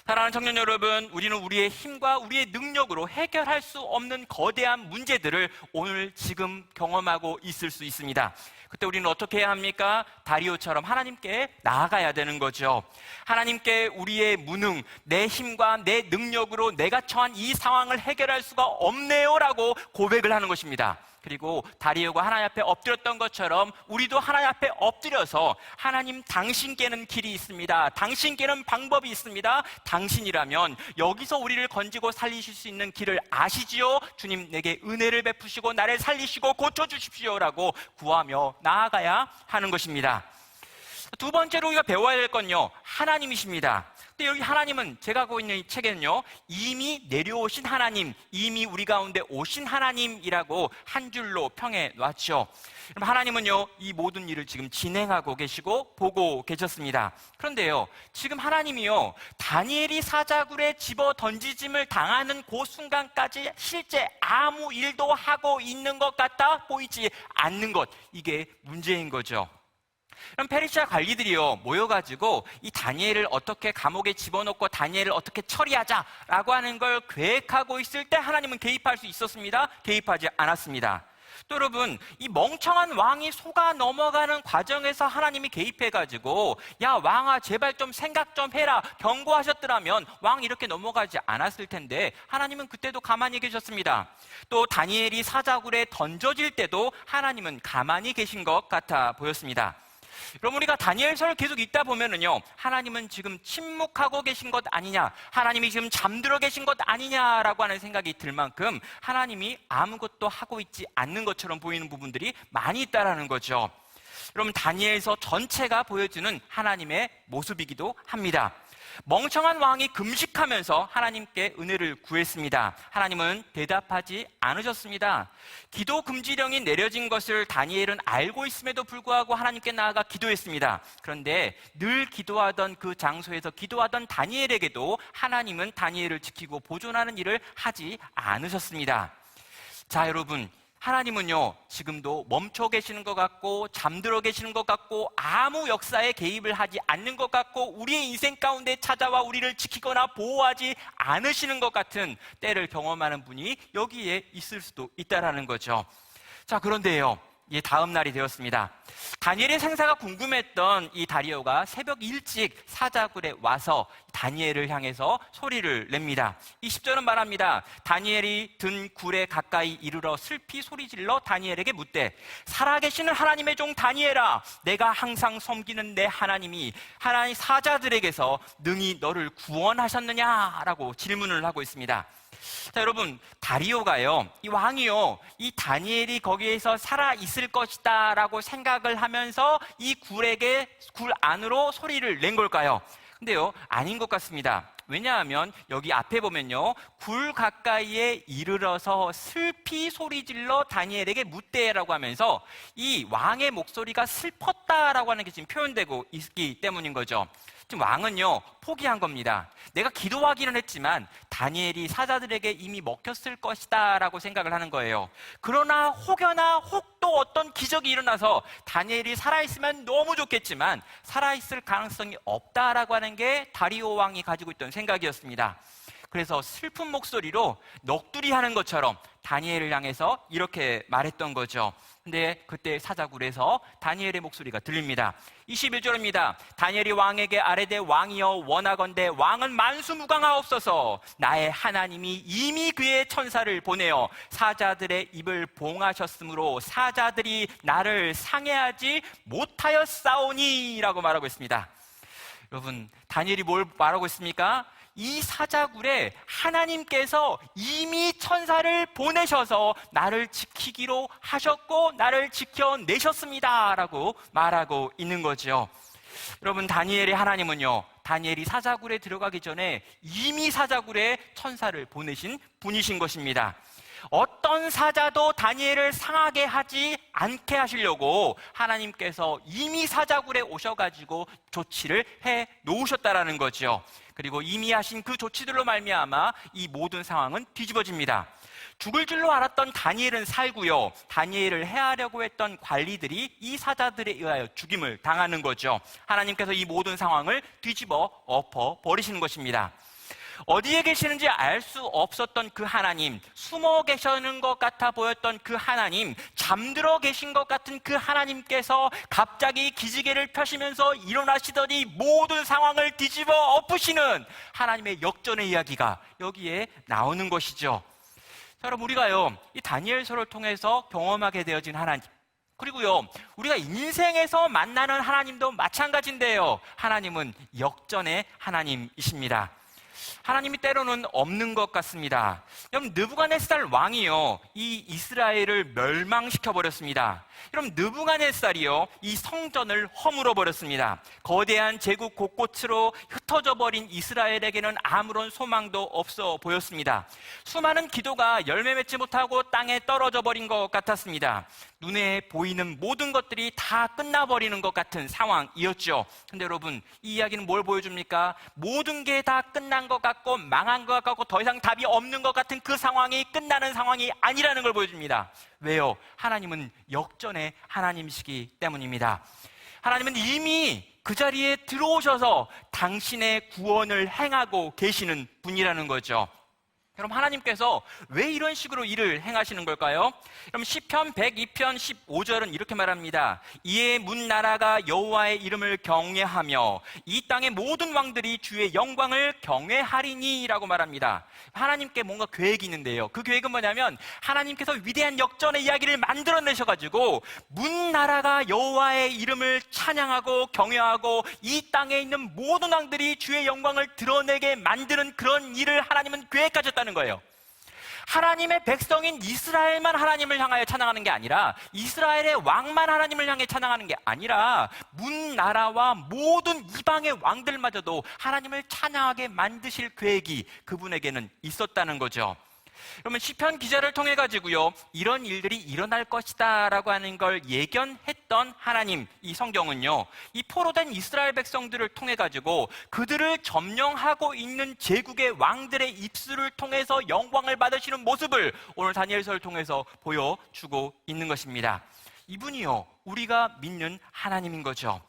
사랑하는 청년 여러분, 우리는 우리의 힘과 우리의 능력으로 해결할 수 없는 거대한 문제들을 오늘 지금 경험하고 있을 수 있습니다. 그때 우리는 어떻게 해야 합니까? 다리오처럼 하나님께 나아가야 되는 거죠. 하나님께 우리의 무능, 내 힘과 내 능력으로 내가 처한 이 상황을 해결할 수가 없네요라고 고백을 하는 것입니다. 그리고 다리오가 하나님 앞에 엎드렸던 것처럼 우리도 하나님 앞에 엎드려서, 하나님, 당신께는 길이 있습니다. 당신께는 방법이 있습니다. 당신이라면 여기서 우리를 건지고 살리실 수 있는 길을 아시지요? 주님, 내게 은혜를 베푸시고 나를 살리시고 고쳐주십시오라고 구하며 나아가야 하는 것입니다. 두 번째로 우리가 배워야 될 건요, 하나님이십니다. 근데 여기 하나님은, 제가 갖고 있는 이 책에는요, 이미 내려오신 하나님, 이미 우리 가운데 오신 하나님이라고 한 줄로 평해 놨죠. 그럼 하나님은요, 이 모든 일을 지금 진행하고 계시고 보고 계셨습니다. 그런데요, 지금 하나님이요, 다니엘이 사자굴에 집어 던지짐을 당하는 그 순간까지 실제 아무 일도 하고 있는 것 같아 보이지 않는 것, 이게 문제인 거죠. 그럼 페르시아 관리들이요, 모여가지고 이 다니엘을 어떻게 감옥에 집어넣고 다니엘을 어떻게 처리하자라고 하는 걸 계획하고 있을 때 하나님은 개입할 수 있었습니다? 개입하지 않았습니다. 또 여러분, 이 멍청한 왕이 속아 넘어가는 과정에서 하나님이 개입해가지고, 야 왕아 제발 좀 생각 좀 해라 경고하셨더라면 왕 이렇게 넘어가지 않았을 텐데 하나님은 그때도 가만히 계셨습니다. 또 다니엘이 사자굴에 던져질 때도 하나님은 가만히 계신 것 같아 보였습니다. 그럼 우리가 다니엘서를 계속 읽다 보면은요, 하나님은 지금 침묵하고 계신 것 아니냐, 하나님이 지금 잠들어 계신 것 아니냐라고 하는 생각이 들 만큼 하나님이 아무것도 하고 있지 않는 것처럼 보이는 부분들이 많이 있다라는 거죠. 여러분, 다니엘서 전체가 보여주는 하나님의 모습이기도 합니다. 멍청한 왕이 금식하면서 하나님께 은혜를 구했습니다. 하나님은 대답하지 않으셨습니다. 기도 금지령이 내려진 것을 다니엘은 알고 있음에도 불구하고 하나님께 나아가 기도했습니다. 그런데 늘 기도하던 그 장소에서 기도하던 다니엘에게도 하나님은 다니엘을 지키고 보존하는 일을 하지 않으셨습니다. 자, 여러분, 하나님은요, 지금도 멈춰 계시는 것 같고 잠들어 계시는 것 같고 아무 역사에 개입을 하지 않는 것 같고 우리의 인생 가운데 찾아와 우리를 지키거나 보호하지 않으시는 것 같은 때를 경험하는 분이 여기에 있을 수도 있다는 거죠. 자, 그런데요, 다음 날이 되었습니다. 다니엘의 생사가 궁금했던 이 다리오가 새벽 일찍 사자굴에 와서 다니엘을 향해서 소리를 냅니다. 이 10절은 말합니다. 다니엘이 든 굴에 가까이 이르러 슬피 소리질러 다니엘에게 묻되 살아계시는 하나님의 종 다니엘아, 내가 항상 섬기는 내 하나님이 하나님 사자들에게서 능히 너를 구원하셨느냐라고 질문을 하고 있습니다. 자, 여러분, 다리오가요, 이 왕이요, 이 다니엘이 거기에서 살아 있을 것이다 라고 생각을 하면서 이 굴 안으로 소리를 낸 걸까요? 근데요, 아닌 것 같습니다. 왜냐하면 여기 앞에 보면요, 굴 가까이에 이르러서 슬피 소리질러 다니엘에게 묻대라고 하면서 이 왕의 목소리가 슬펐다라고 하는 게 지금 표현되고 있기 때문인 거죠. 지금 왕은요, 포기한 겁니다. 내가 기도하기는 했지만 다니엘이 사자들에게 이미 먹혔을 것이다 라고 생각을 하는 거예요. 그러나 혹여나 또 어떤 기적이 일어나서 다니엘이 살아있으면 너무 좋겠지만 살아있을 가능성이 없다라고 하는 게 다리오 왕이 가지고 있던 생각이었습니다. 그래서 슬픈 목소리로 넋두리 하는 것처럼 다니엘을 향해서 이렇게 말했던 거죠. 근데 그때 사자굴에서 다니엘의 목소리가 들립니다. 21절입니다. 다니엘이 왕에게 아뢰되 왕이여 원하건대 왕은 만수무강하옵소서. 나의 하나님이 이미 그의 천사를 보내어 사자들의 입을 봉하셨으므로 사자들이 나를 상해하지 못하였사오니 라고 말하고 있습니다. 여러분, 다니엘이 뭘 말하고 있습니까? 이 사자굴에 하나님께서 이미 천사를 보내셔서 나를 지키기로 하셨고 나를 지켜내셨습니다 라고 말하고 있는 거죠. 여러분, 다니엘의 하나님은요, 다니엘이 사자굴에 들어가기 전에 이미 사자굴에 천사를 보내신 분이신 것입니다. 어떤 사자도 다니엘을 상하게 하지 않게 하시려고 하나님께서 이미 사자굴에 오셔가지고 조치를 해 놓으셨다라는 거죠. 그리고 이미 하신 그 조치들로 말미암아 이 모든 상황은 뒤집어집니다. 죽을 줄로 알았던 다니엘은 살고요, 다니엘을 해하려고 했던 관리들이 이 사자들에 의하여 죽임을 당하는 거죠. 하나님께서 이 모든 상황을 뒤집어 엎어 버리시는 것입니다. 어디에 계시는지 알 수 없었던 그 하나님, 숨어 계시는 것 같아 보였던 그 하나님, 잠들어 계신 것 같은 그 하나님께서 갑자기 기지개를 펴시면서 일어나시더니 모든 상황을 뒤집어 엎으시는 하나님의 역전의 이야기가 여기에 나오는 것이죠. 자, 여러분, 우리가요, 이 다니엘서를 통해서 경험하게 되어진 하나님, 그리고요, 우리가 인생에서 만나는 하나님도 마찬가지인데요, 하나님은 역전의 하나님이십니다. 하나님이 때로는 없는 것 같습니다. 여러분, 느부갓네살 왕이요, 이 이스라엘을 멸망시켜 버렸습니다. 여러분, 느부갓네살이요, 이 성전을 허물어 버렸습니다. 거대한 제국 곳곳으로 흩어져 버린 이스라엘에게는 아무런 소망도 없어 보였습니다. 수많은 기도가 열매 맺지 못하고 땅에 떨어져 버린 것 같았습니다. 눈에 보이는 모든 것들이 다 끝나버리는 것 같은 상황이었죠. 근데 여러분, 이 이야기는 뭘 보여줍니까? 모든 게 다 끝난 것 같고 망한 것 같고 더 이상 답이 없는 것 같은 그 상황이 끝나는 상황이 아니라는 걸 보여줍니다. 왜요? 하나님은 역전의 하나님이시기 때문입니다. 하나님은 이미 그 자리에 들어오셔서 당신의 구원을 행하고 계시는 분이라는 거죠. 여러분, 하나님께서 왜 이런 식으로 일을 행하시는 걸까요? 그럼 시편 102편 15절은 이렇게 말합니다. 이에 문 나라가 여호와의 이름을 경외하며 이 땅의 모든 왕들이 주의 영광을 경외하리니 라고 말합니다. 하나님께 뭔가 계획이 있는데요, 그 계획은 뭐냐면 하나님께서 위대한 역전의 이야기를 만들어내셔가지고 문 나라가 여호와의 이름을 찬양하고 경외하고 이 땅에 있는 모든 왕들이 주의 영광을 드러내게 만드는 그런 일을 하나님은 계획하셨다는 거예요. 하나님의 백성인 이스라엘만 하나님을 향하여 찬양하는 게 아니라, 이스라엘의 왕만 하나님을 향해 찬양하는 게 아니라 문 나라와 모든 이방의 왕들마저도 하나님을 찬양하게 만드실 계획이 그분에게는 있었다는 거죠. 그러면 시편 기자를 통해 가지고요, 이런 일들이 일어날 것이다 라고 하는 걸 예견했던 하나님, 이 성경은요, 이 포로된 이스라엘 백성들을 통해 가지고 그들을 점령하고 있는 제국의 왕들의 입술을 통해서 영광을 받으시는 모습을 오늘 다니엘서를 통해서 보여주고 있는 것입니다. 이분이요, 우리가 믿는 하나님인 거죠.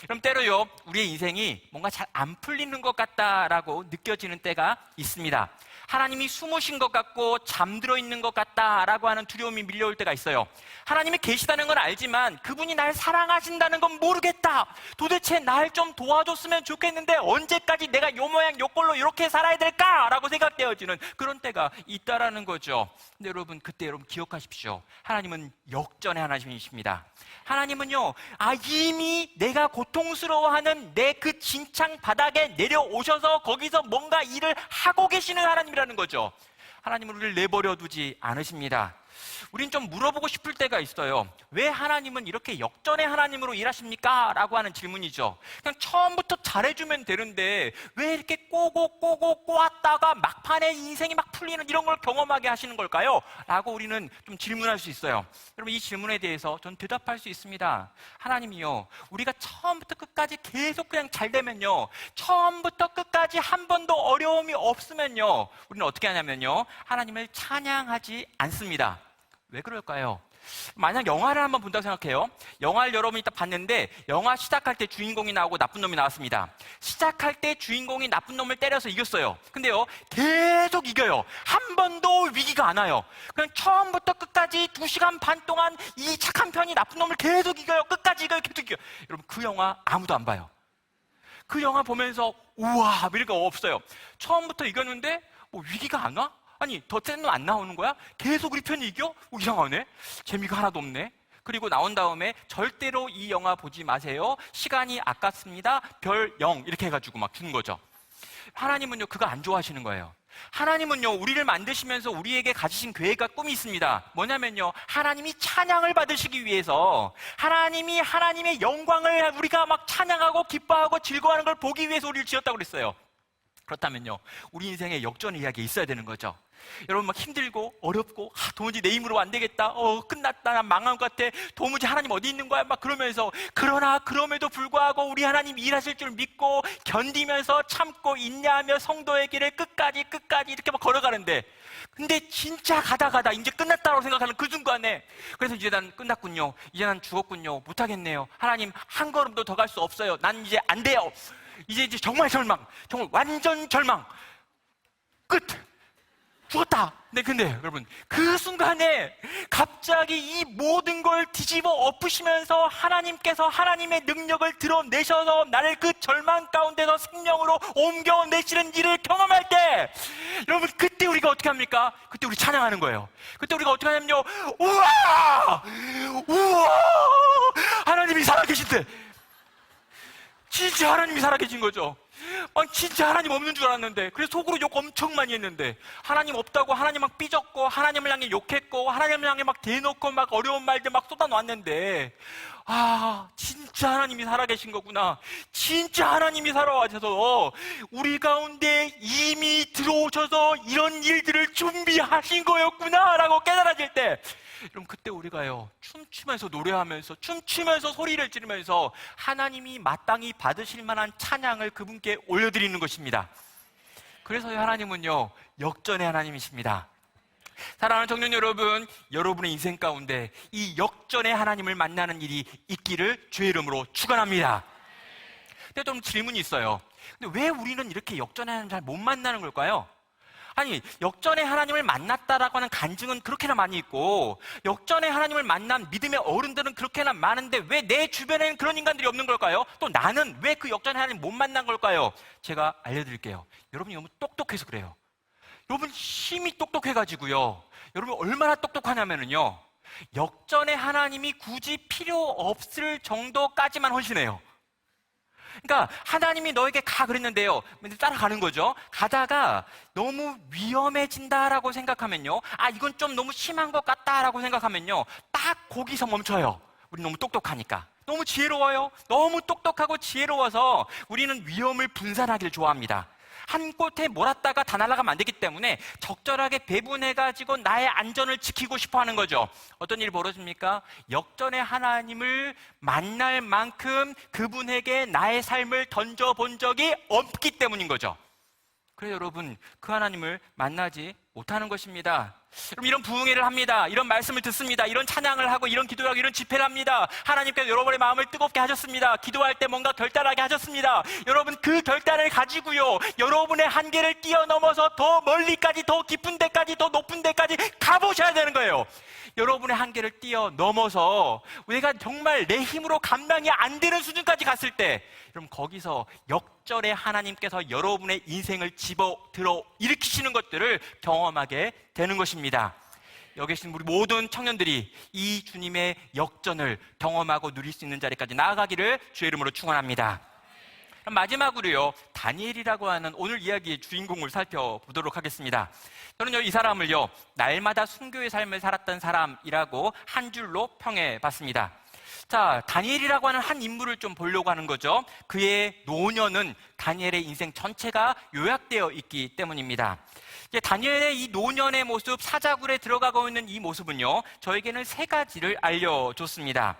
그럼 때로요, 우리의 인생이 뭔가 잘 안 풀리는 것 같다라고 느껴지는 때가 있습니다. 하나님이 숨으신 것 같고 잠들어 있는 것 같다라고 하는 두려움이 밀려올 때가 있어요. 하나님이 계시다는 건 알지만 그분이 날 사랑하신다는 건 모르겠다. 도대체 날 좀 도와줬으면 좋겠는데 언제까지 내가 요 모양 요 꼴로 이렇게 살아야 될까라고 생각되어지는 그런 때가 있다라는 거죠. 근데 여러분, 그때 여러분 기억하십시오. 하나님은 역전의 하나님이십니다. 하나님은요, 이미 내가 고통스러워하는 내 그 진창 바닥에 내려오셔서 거기서 뭔가 일을 하고 계시는 하나님이라는 거죠. 하나님은 우리를 내버려 두지 않으십니다. 우린 좀 물어보고 싶을 때가 있어요. 왜 하나님은 이렇게 역전의 하나님으로 일하십니까? 라고 하는 질문이죠. 그냥 처음부터 잘해주면 되는데 왜 이렇게 꼬고 꼬았다가 막판에 인생이 막 풀리는 이런 걸 경험하게 하시는 걸까요? 라고 우리는 좀 질문할 수 있어요. 여러분, 이 질문에 대해서 전 대답할 수 있습니다. 하나님이요, 우리가 처음부터 끝까지 계속 그냥 잘 되면요, 처음부터 끝까지 한 번도 어려움이 없으면요, 우리는 어떻게 하냐면요, 하나님을 찬양하지 않습니다. 왜 그럴까요? 만약 영화를 한번 본다고 생각해요. 영화를 여러분이 이따 봤는데 영화 시작할 때 주인공이 나오고 나쁜 놈이 나왔습니다. 시작할 때 주인공이 나쁜 놈을 때려서 이겼어요. 근데요, 계속 이겨요. 한 번도 위기가 안 와요. 그냥 처음부터 끝까지 2시간 반 동안 이 착한 편이 나쁜 놈을 계속 이겨요. 끝까지 이겨요. 계속 이겨요. 여러분, 그 영화 아무도 안 봐요. 그 영화 보면서 우와, 이런 거 없어요. 처음부터 이겼는데 뭐 위기가 안 와? 아니, 더 센 놈 안 나오는 거야? 계속 우리 편이 이겨? 이상하네? 재미가 하나도 없네? 그리고 나온 다음에 절대로 이 영화 보지 마세요. 시간이 아깝습니다. 별 0 이렇게 해가지고 막 주는 거죠. 하나님은요, 그거 안 좋아하시는 거예요. 하나님은요, 우리를 만드시면서 우리에게 가지신 계획과 꿈이 있습니다. 뭐냐면요, 하나님이 찬양을 받으시기 위해서, 하나님이 하나님의 영광을 우리가 막 찬양하고 기뻐하고 즐거워하는 걸 보기 위해서 우리를 지었다고 그랬어요. 그렇다면요, 우리 인생에 역전의 이야기가 있어야 되는 거죠. 여러분, 막 힘들고 어렵고 도무지 내 힘으로 안 되겠다, 끝났다, 난 망한 것 같아, 도무지 하나님 어디 있는 거야, 막 그러면서, 그러나 그럼에도 불구하고 우리 하나님 일하실 줄 믿고 견디면서 참고 인내하며 성도의 길을 끝까지 이렇게 막 걸어가는데, 근데 진짜 가다 이제 끝났다고 생각하는 그 순간에, 그래서 이제 난 끝났군요, 이제 난 죽었군요, 못하겠네요, 하나님 한 걸음도 더 갈 수 없어요, 난 이제 안 돼요, 이제 정말 절망, 정말 완전 절망, 끝, 죽었다. 네, 근데 여러분, 그 순간에 갑자기 이 모든 걸 뒤집어 엎으시면서 하나님께서 하나님의 능력을 드러내셔서 나를 그 절망 가운데서 생명으로 옮겨내시는 일을 경험할 때, 여러분, 그때 우리가 어떻게 합니까? 그때 우리 찬양하는 거예요. 그때 우리가 어떻게 하냐면요, 우와! 하나님이 살아계신데, 진짜 하나님이 살아계신 거죠. 진짜 하나님 없는 줄 알았는데, 그래서 속으로 욕 엄청 많이 했는데, 하나님 없다고 하나님 막 삐졌고, 하나님을 향해 욕했고, 하나님을 향해 막 대놓고 막 어려운 말들 막 쏟아놨는데, 진짜 하나님이 살아계신 거구나, 진짜 하나님이 살아와셔서 우리 가운데 이미 들어오셔서 이런 일들을 준비하신 거였구나 라고 깨달아질 때, 여러분, 그때 우리가요, 춤추면서 노래하면서 춤추면서 소리를 지르면서 하나님이 마땅히 받으실 만한 찬양을 그분께 올려드리는 것입니다. 그래서 하나님은요, 역전의 하나님이십니다. 사랑하는 청년 여러분, 여러분의 인생 가운데 이 역전의 하나님을 만나는 일이 있기를 주의 이름으로 축원합니다. 근데 좀 질문이 있어요. 근데 왜 우리는 이렇게 역전의 하나님을 잘 못 만나는 걸까요? 아니, 역전의 하나님을 만났다라고 하는 간증은 그렇게나 많이 있고, 역전의 하나님을 만난 믿음의 어른들은 그렇게나 많은데 왜 내 주변에는 그런 인간들이 없는 걸까요? 또 나는 왜 그 역전의 하나님 못 만난 걸까요? 제가 알려드릴게요. 여러분이 너무 똑똑해서 그래요. 여러분 힘이 똑똑해가지고요, 여러분 얼마나 똑똑하냐면요, 역전의 하나님이 굳이 필요 없을 정도까지만 헌신해요. 그러니까 하나님이 너에게 가 그랬는데요, 따라가는 거죠. 가다가 너무 위험해진다라고 생각하면요, 이건 좀 너무 심한 것 같다라고 생각하면요, 딱 거기서 멈춰요. 우리 너무 똑똑하니까, 너무 지혜로워요. 너무 똑똑하고 지혜로워서 우리는 위험을 분산하기를 좋아합니다. 한 곳에 몰았다가 다 날아가면 안 되기 때문에 적절하게 배분해가지고 나의 안전을 지키고 싶어 하는 거죠. 어떤 일이 벌어집니까? 역전의 하나님을 만날 만큼 그분에게 나의 삶을 던져본 적이 없기 때문인 거죠. 그래서 여러분, 그 하나님을 만나지 못하는 것입니다. 여러분, 이런 부흥회를 합니다. 이런 말씀을 듣습니다. 이런 찬양을 하고 이런 기도를 하고 이런 집회를 합니다. 하나님께서 여러분의 마음을 뜨겁게 하셨습니다. 기도할 때 뭔가 결단하게 하셨습니다. 여러분, 그 결단을 가지고요, 여러분의 한계를 뛰어넘어서 더 멀리까지, 더 깊은 데까지, 더 높은 데까지 가보셔야 되는 거예요. 여러분의 한계를 뛰어넘어서 내가 정말 내 힘으로 감당이 안 되는 수준까지 갔을 때, 여러분, 거기서 역절의 하나님께서 여러분의 인생을 집어들어 일으키시는 것들을 경험하게 되는 것입니다. 여기 계신 우리 모든 청년들이 이 주님의 역전을 경험하고 누릴 수 있는 자리까지 나아가기를 주의 이름으로 축원합니다. 그럼 마지막으로요, 다니엘이라고 하는 오늘 이야기의 주인공을 살펴보도록 하겠습니다. 저는요, 이 사람을요, 날마다 순교의 삶을 살았던 사람이라고 한 줄로 평해봤습니다. 자, 다니엘이라고 하는 한 인물을 좀 보려고 하는 거죠. 그의 노년은 다니엘의 인생 전체가 요약되어 있기 때문입니다. 다니엘의 이 노년의 모습, 사자굴에 들어가고 있는 이 모습은요, 저에게는 세 가지를 알려줬습니다.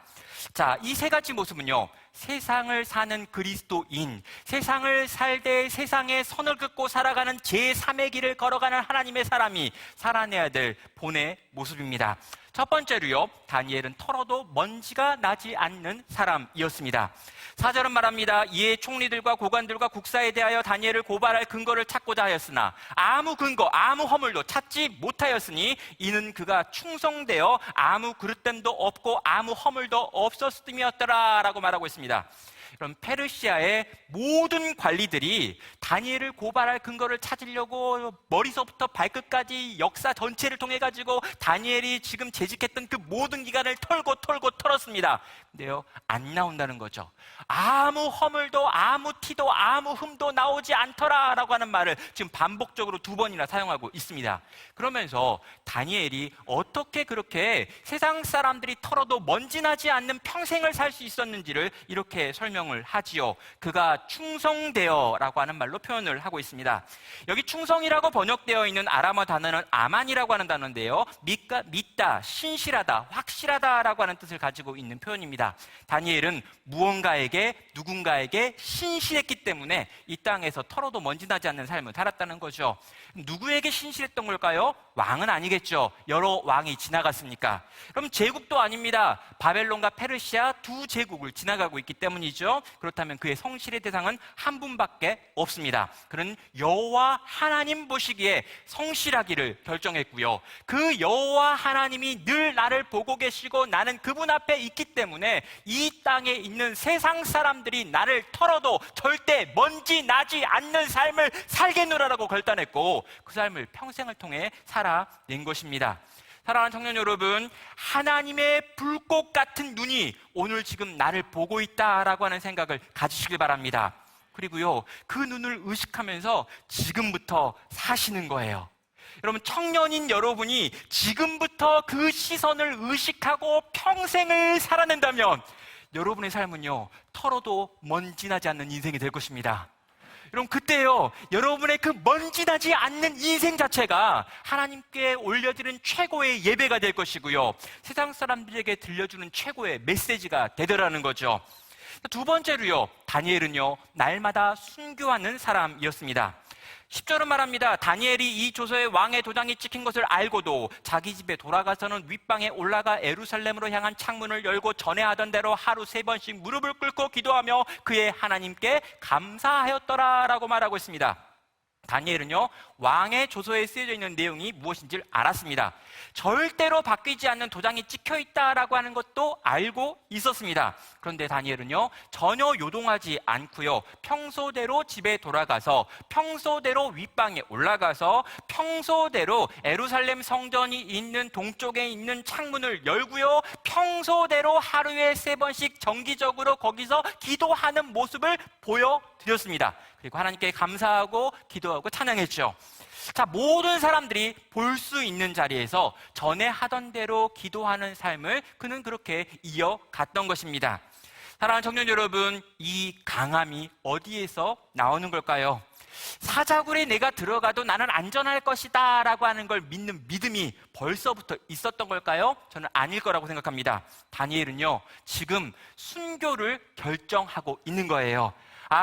자, 이 세 가지 모습은요, 세상을 사는 그리스도인, 세상을 살되 세상의 선을 긋고 살아가는 제3의 길을 걸어가는 하나님의 사람이 살아내야 될 본의 모습입니다. 첫 번째로요, 다니엘은 털어도 먼지가 나지 않는 사람이었습니다. 4절은 말합니다. 이에 총리들과 고관들과 국사에 대하여 다니엘을 고발할 근거를 찾고자 하였으나 아무 근거, 아무 허물도 찾지 못하였으니 이는 그가 충성되어 아무 그릇됨도 없고 아무 허물도 없었음이었더라 라고 말하고 있습니다. 그럼 페르시아의 모든 관리들이 다니엘을 고발할 근거를 찾으려고 머리서부터 발끝까지 역사 전체를 통해 가지고 다니엘이 지금 재직했던 그 모든 기간을 털었습니다. 근데요, 안 나온다는 거죠. 아무 허물도 아무 티도 아무 흠도 나오지 않더라라고 하는 말을 지금 반복적으로 2번이나 사용하고 있습니다. 그러면서 다니엘이 어떻게 그렇게 세상 사람들이 털어도 먼지 나지 않는 평생을 살 수 있었는지를 이렇게 설명을 하지요. 그가 충성되어라고 하는 말로 표현을 하고 있습니다. 여기 충성이라고 번역되어 있는 아람어 단어는 아만이라고 하는 단어인데요, 믿다, 신실하다, 확실하다라고 하는 뜻을 가지고 있는 표현입니다. 다니엘은 무언가에게, 누군가에게 신실했기 때문에 이 땅에서 털어도 먼지 나지 않는 삶을 살았다는 거죠. 누구에게 신실했던 걸까요? 왕은 아니겠죠. 여러 왕이 지나갔으니까. 그럼 제국도 아닙니다. 바벨론과 페르시아 두 제국을 지나가고 있기 때문이죠. 그렇다면 그의 성실의 대상은 한 분밖에 없습니다. 그는 여호와 하나님 보시기에 성실하기를 결정했고요, 그 여호와 하나님이 늘 나를 보고 계시고 나는 그분 앞에 있기 때문에 이 땅에 있는 세상 사람들이 나를 털어도 절대 먼지 나지 않는 삶을 살겠노라라고 결단했고, 그 삶을 평생을 통해 살아낸 것입니다. 사랑하는 청년 여러분, 하나님의 불꽃 같은 눈이 오늘 지금 나를 보고 있다라고 하는 생각을 가지시길 바랍니다. 그리고요, 그 눈을 의식하면서 지금부터 사시는 거예요. 여러분, 청년인 여러분이 지금부터 그 시선을 의식하고 평생을 살아낸다면 여러분의 삶은요, 털어도 먼지 나지 않는 인생이 될 것입니다. 여러분, 그때요, 여러분의 그 먼지 나지 않는 인생 자체가 하나님께 올려드리는 최고의 예배가 될 것이고요, 세상 사람들에게 들려주는 최고의 메시지가 되더라는 거죠. 두 번째로요, 다니엘은요, 날마다 순교하는 사람이었습니다. 10절은 말합니다. 다니엘이 이 조서에 왕의 도장이 찍힌 것을 알고도 자기 집에 돌아가서는 윗방에 올라가 예루살렘으로 향한 창문을 열고 전에 하던 대로 하루 3번씩 무릎을 꿇고 기도하며 그의 하나님께 감사하였더라라고 말하고 있습니다. 다니엘은요, 왕의 조서에 쓰여져 있는 내용이 무엇인지를 알았습니다. 절대로 바뀌지 않는 도장이 찍혀 있다라고 하는 것도 알고 있었습니다. 그런데 다니엘은요, 전혀 요동하지 않고요, 평소대로 집에 돌아가서 평소대로 윗방에 올라가서 평소대로 예루살렘 성전이 있는 동쪽에 있는 창문을 열고요, 평소대로 하루에 3번씩 정기적으로 거기서 기도하는 모습을 보여드렸습니다. 그리고 하나님께 감사하고 기도하고 찬양했죠. 자, 모든 사람들이 볼 수 있는 자리에서 전에 하던 대로 기도하는 삶을 그는 그렇게 이어갔던 것입니다. 사랑하는 청년 여러분, 이 강함이 어디에서 나오는 걸까요? 사자굴에 내가 들어가도 나는 안전할 것이다 라고 하는 걸 믿는 믿음이 벌써부터 있었던 걸까요? 저는 아닐 거라고 생각합니다. 다니엘은요, 지금 순교를 결정하고 있는 거예요.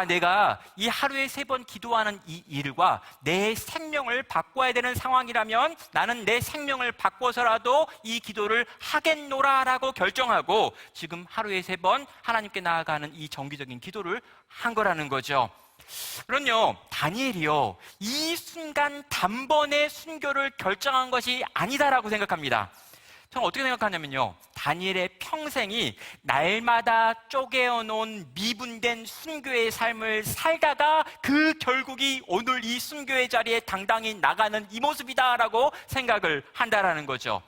내가 이 하루에 3번 기도하는 이 일과 내 생명을 바꿔야 되는 상황이라면 나는 내 생명을 바꿔서라도 이 기도를 하겠노라라고 결정하고 지금 하루에 3번 하나님께 나아가는 이 정기적인 기도를 한 거라는 거죠. 그럼요, 다니엘이요, 이 순간 단번에 순교를 결정한 것이 아니다라고 생각합니다. 저는 어떻게 생각하냐면요, 다니엘의 평생이 날마다 쪼개어 놓은 미분된 순교의 삶을 살다가 그 결국이 오늘 이 순교의 자리에 당당히 나가는 이 모습이다라고 생각을 한다라는 거죠.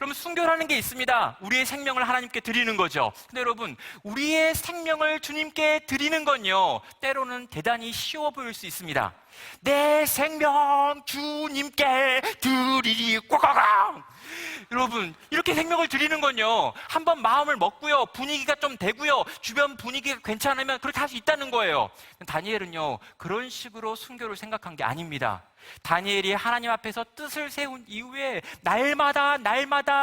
여러분, 순교라는 게 있습니다. 우리의 생명을 하나님께 드리는 거죠. 근데 여러분, 우리의 생명을 주님께 드리는 건요, 때로는 대단히 쉬워 보일 수 있습니다. 내 생명 주님께 드리리 꽉꽉. 여러분, 이렇게 생명을 드리는 건요, 한번 마음을 먹고요, 분위기가 좀 되고요, 주변 분위기가 괜찮으면 그렇게 할 수 있다는 거예요. 다니엘은요, 그런 식으로 순교를 생각한 게 아닙니다. 다니엘이 하나님 앞에서 뜻을 세운 이후에 날마다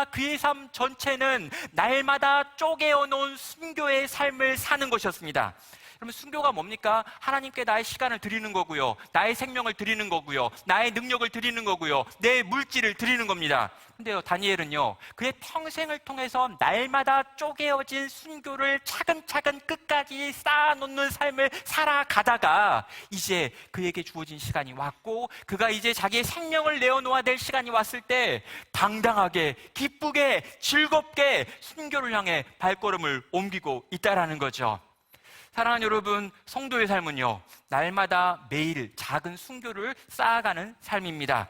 그의 삶 전체는 날마다 쪼개어 놓은 순교의 삶을 사는 것이었습니다. 그러면 순교가 뭡니까? 하나님께 나의 시간을 드리는 거고요, 나의 생명을 드리는 거고요, 나의 능력을 드리는 거고요, 내 물질을 드리는 겁니다. 근데요, 다니엘은요, 그의 평생을 통해서 날마다 쪼개어진 순교를 차근차근 끝까지 쌓아놓는 삶을 살아가다가 이제 그에게 주어진 시간이 왔고, 그가 이제 자기의 생명을 내어놓아야 될 시간이 왔을 때 당당하게, 기쁘게, 즐겁게 순교를 향해 발걸음을 옮기고 있다라는 거죠. 사랑하는 여러분, 성도의 삶은요, 날마다 매일 작은 순교를 쌓아가는 삶입니다.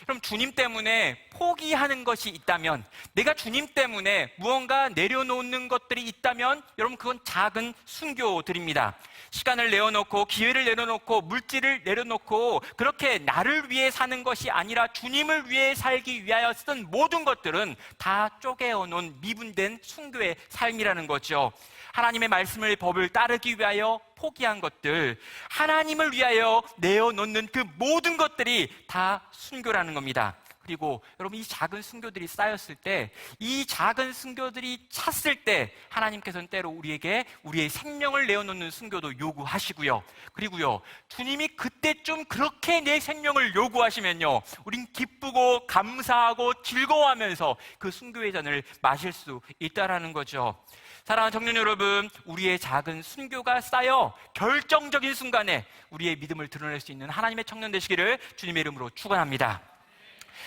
그럼 주님 때문에 포기하는 것이 있다면, 내가 주님 때문에 무언가 내려놓는 것들이 있다면 여러분, 그건 작은 순교들입니다. 시간을 내어놓고, 기회를 내려놓고, 물질을 내려놓고, 그렇게 나를 위해 사는 것이 아니라 주님을 위해 살기 위하여 쓴 모든 것들은 다 쪼개어 놓은 미분된 순교의 삶이라는 거죠. 하나님의 말씀을, 법을 따르기 위하여 포기한 것들, 하나님을 위하여 내어놓는 그 모든 것들이 다 순교라는 겁니다. 그리고 여러분, 이 작은 순교들이 쌓였을 때, 이 작은 순교들이 찼을 때 하나님께서는 때로 우리에게 우리의 생명을 내어놓는 순교도 요구하시고요. 그리고요, 주님이 그때쯤 그렇게 내 생명을 요구하시면요, 우린 기쁘고 감사하고 즐거워하면서 그 순교의 잔을 마실 수 있다라는 거죠. 사랑하는 청년 여러분, 우리의 작은 순교가 쌓여 결정적인 순간에 우리의 믿음을 드러낼 수 있는 하나님의 청년 되시기를 주님의 이름으로 축원합니다.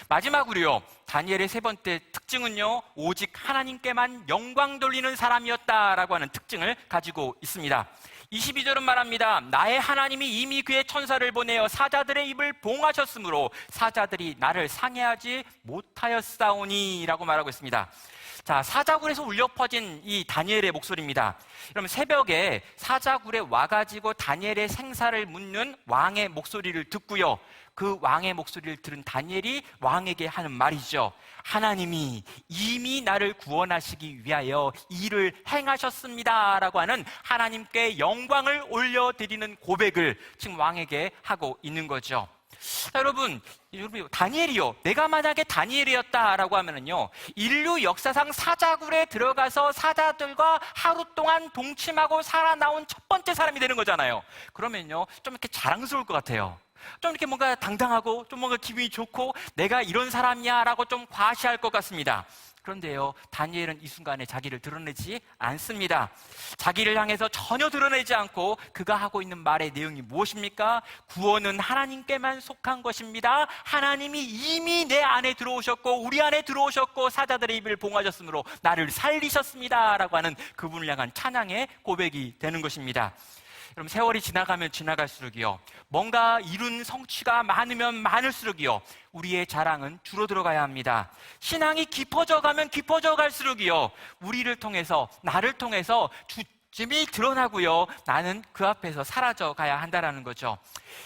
마지막으로요, 다니엘의 3번째 특징은요, 오직 하나님께만 영광 돌리는 사람이었다라고 하는 특징을 가지고 있습니다. 22절은 말합니다. 나의 하나님이 이미 그의 천사를 보내어 사자들의 입을 봉하셨으므로 사자들이 나를 상해하지 못하였사오니 라고 말하고 있습니다. 자, 사자굴에서 울려 퍼진 이 다니엘의 목소리입니다. 그럼 새벽에 사자굴에 와가지고 다니엘의 생사를 묻는 왕의 목소리를 듣고요, 그 왕의 목소리를 들은 다니엘이 왕에게 하는 말이죠. 하나님이 이미 나를 구원하시기 위하여 일을 행하셨습니다 라고 하는 하나님께 영광을 올려드리는 고백을 지금 왕에게 하고 있는 거죠. 자, 여러분, 다니엘이요, 내가 만약에 다니엘이었다라고 하면은요, 인류 역사상 사자굴에 들어가서 사자들과 하루 동안 동침하고 살아나온 첫 번째 사람이 되는 거잖아요. 그러면요, 좀 이렇게 자랑스러울 것 같아요. 좀 이렇게 뭔가 당당하고 좀 뭔가 기분이 좋고 내가 이런 사람이야 라고 좀 과시할 것 같습니다. 그런데요, 다니엘은 이 순간에 자기를 드러내지 않습니다. 자기를 향해서 전혀 드러내지 않고 그가 하고 있는 말의 내용이 무엇입니까? 구원은 하나님께만 속한 것입니다. 하나님이 이미 내 안에 들어오셨고 우리 안에 들어오셨고 사자들의 입을 봉하셨으므로 나를 살리셨습니다 라고 하는 그분을 향한 찬양의 고백이 되는 것입니다. 여러분, 세월이 지나가면 지나갈수록이요, 뭔가 이룬 성취가 많으면 많을수록이요, 우리의 자랑은 줄어들어가야 합니다. 신앙이 깊어져 가면 깊어져 갈수록이요, 우리를 통해서, 나를 통해서 주님이 드러나고요, 나는 그 앞에서 사라져 가야 한다는 거죠.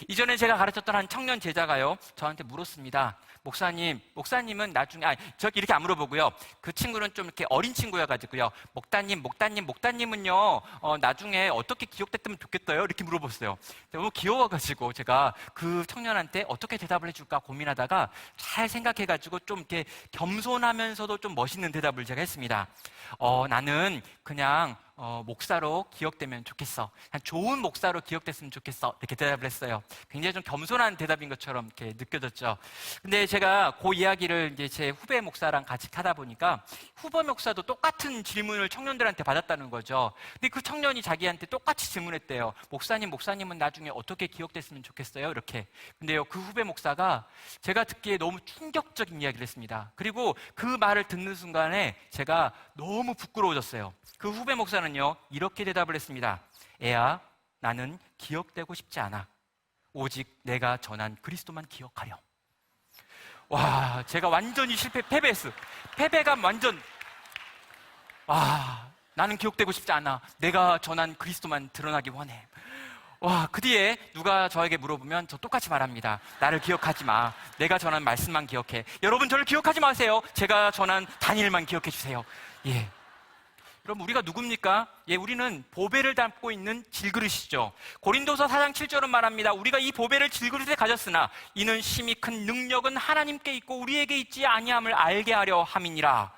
이전에 제가 가르쳤던 한 청년 제자가요, 저한테 물었습니다. 목사님은 나중에, 이렇게 안 물어보고요. 그 친구는 좀 이렇게 어린 친구여가지고요. 목사님은요, 나중에 어떻게 기억됐으면 좋겠어요? 이렇게 물어봤어요. 너무 귀여워가지고 제가 그 청년한테 어떻게 대답을 해줄까 고민하다가 잘 생각해가지고 좀 이렇게 겸손하면서도 좀 멋있는 대답을 제가 했습니다. 나는 그냥 목사로 기억되면 좋겠어. 그냥 좋은 목사로 기억됐으면 좋겠어. 이렇게 대답을 했어요. 굉장히 좀 겸손한 대답인 것처럼 이렇게 느껴졌죠. 근데 제가 그 이야기를 이제 제 후배 목사랑 같이 하다 보니까 후배 목사도 똑같은 질문을 청년들한테 받았다는 거죠. 근데 그 청년이 자기한테 똑같이 질문했대요. 목사님은 나중에 어떻게 기억됐으면 좋겠어요? 이렇게. 근데요, 그 후배 목사가 제가 듣기에 너무 충격적인 이야기를 했습니다. 그리고 그 말을 듣는 순간에 제가 너무 부끄러워졌어요. 그 후배 목사는요, 이렇게 대답을 했습니다. 애야, 나는 기억되고 싶지 않아. 오직 내가 전한 그리스도만 기억하렴. 와, 제가 완전히 패배했어. 패배감 완전. 와, 나는 기억되고 싶지 않아. 내가 전한 그리스도만 드러나기 원해. 와, 그 뒤에 누가 저에게 물어보면 저 똑같이 말합니다. 나를 기억하지 마. 내가 전한 말씀만 기억해. 여러분, 저를 기억하지 마세요. 제가 전한 다니엘만 기억해 주세요. 예. 그럼 우리가 누굽니까? 예, 우리는 보배를 담고 있는 질그릇이죠. 고린도서 4장 7절은 말합니다. 우리가 이 보배를 질그릇에 가졌으나 이는 심히 큰 능력은 하나님께 있고 우리에게 있지 아니함을 알게 하려 함이니라.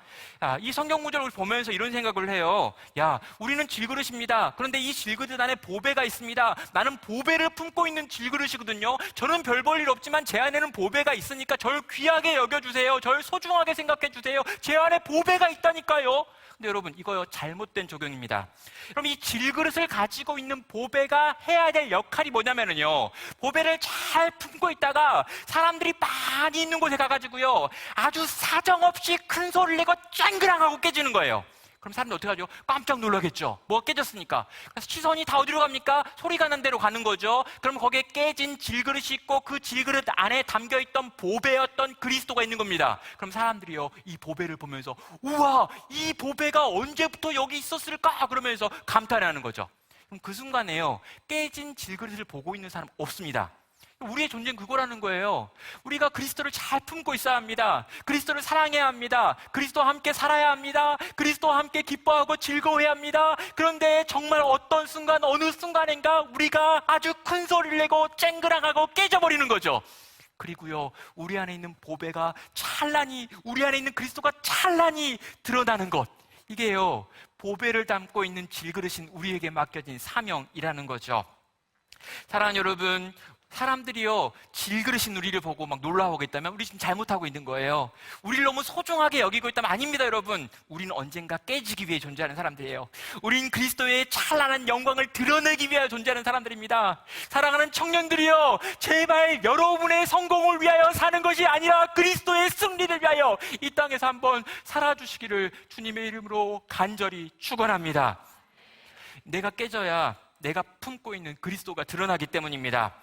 이 성경 구절을 보면서 이런 생각을 해요. 야, 우리는 질그릇입니다. 그런데 이 질그릇 안에 보배가 있습니다. 나는 보배를 품고 있는 질그릇이거든요. 저는 별 볼 일 없지만 제 안에는 보배가 있으니까 저를 귀하게 여겨주세요. 저를 소중하게 생각해주세요. 제 안에 보배가 있다니까요. 근데 여러분, 이거 잘못된 적용입니다. 그럼 이 질그릇을 가지고 있는 보배가 해야 될 역할이 뭐냐면요, 보배를 잘 품고 있다가 사람들이 많이 있는 곳에 가가지고요, 아주 사정없이 큰 소리를 내고 쨍그랑하고 깨지는 거예요. 그럼 사람들 어떻게 하죠? 깜짝 놀라겠죠. 뭐가 깨졌으니까. 그래서 시선이 다 어디로 갑니까? 소리가 난 데로 가는 거죠. 그럼 거기에 깨진 질그릇이 있고 그 질그릇 안에 담겨있던 보배였던 그리스도가 있는 겁니다. 그럼 사람들이요, 이 보배를 보면서 우와, 이 보배가 언제부터 여기 있었을까? 그러면서 감탄하는 거죠. 그럼 그 순간에요, 깨진 질그릇을 보고 있는 사람 없습니다. 우리의 존재는 그거라는 거예요. 우리가 그리스도를 잘 품고 있어야 합니다. 그리스도를 사랑해야 합니다. 그리스도와 함께 살아야 합니다. 그리스도와 함께 기뻐하고 즐거워해야 합니다. 그런데 정말 어떤 순간, 어느 순간인가 우리가 아주 큰 소리를 내고 쨍그랑하고 깨져버리는 거죠. 그리고요, 우리 안에 있는 보배가 찬란히, 우리 안에 있는 그리스도가 찬란히 드러나는 것, 이게요, 보배를 담고 있는 질그릇인 우리에게 맡겨진 사명이라는 거죠. 사랑하는 여러분, 사람들이요, 질그릇인 우리를 보고 막 놀라워하고 있다면 우리 지금 잘못하고 있는 거예요. 우리를 너무 소중하게 여기고 있다면 아닙니다, 여러분. 우리는 언젠가 깨지기 위해 존재하는 사람들이에요. 우린 그리스도의 찬란한 영광을 드러내기 위하여 존재하는 사람들입니다. 사랑하는 청년들이요, 제발 여러분의 성공을 위하여 사는 것이 아니라 그리스도의 승리를 위하여 이 땅에서 한번 살아주시기를 주님의 이름으로 간절히 축원합니다. 내가 깨져야 내가 품고 있는 그리스도가 드러나기 때문입니다.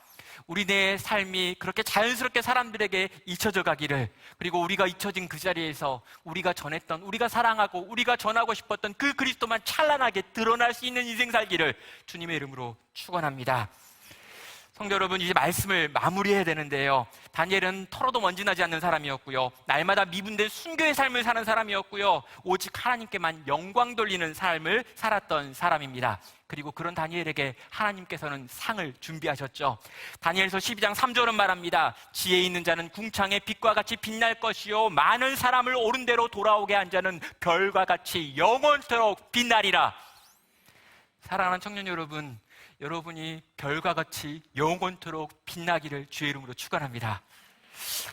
우리의 삶이 그렇게 자연스럽게 사람들에게 잊혀져 가기를, 그리고 우리가 잊혀진 그 자리에서 우리가 전했던, 우리가 사랑하고 우리가 전하고 싶었던 그 그리스도만 찬란하게 드러날 수 있는 인생 살기를 주님의 이름으로 축원합니다. 성도 여러분, 이제 말씀을 마무리해야 되는데요, 다니엘은 털어도 먼지 나지 않는 사람이었고요, 날마다 미분된 순교의 삶을 사는 사람이었고요, 오직 하나님께만 영광 돌리는 삶을 살았던 사람입니다. 그리고 그런 다니엘에게 하나님께서는 상을 준비하셨죠. 다니엘서 12장 3절은 말합니다. 지혜 있는 자는 궁창의 빛과 같이 빛날 것이요, 많은 사람을 옳은 대로 돌아오게 한 자는 별과 같이 영원토록 빛나리라. 사랑하는 청년 여러분, 여러분이 별과 같이 영원토록 빛나기를 주의 이름으로 축원합니다.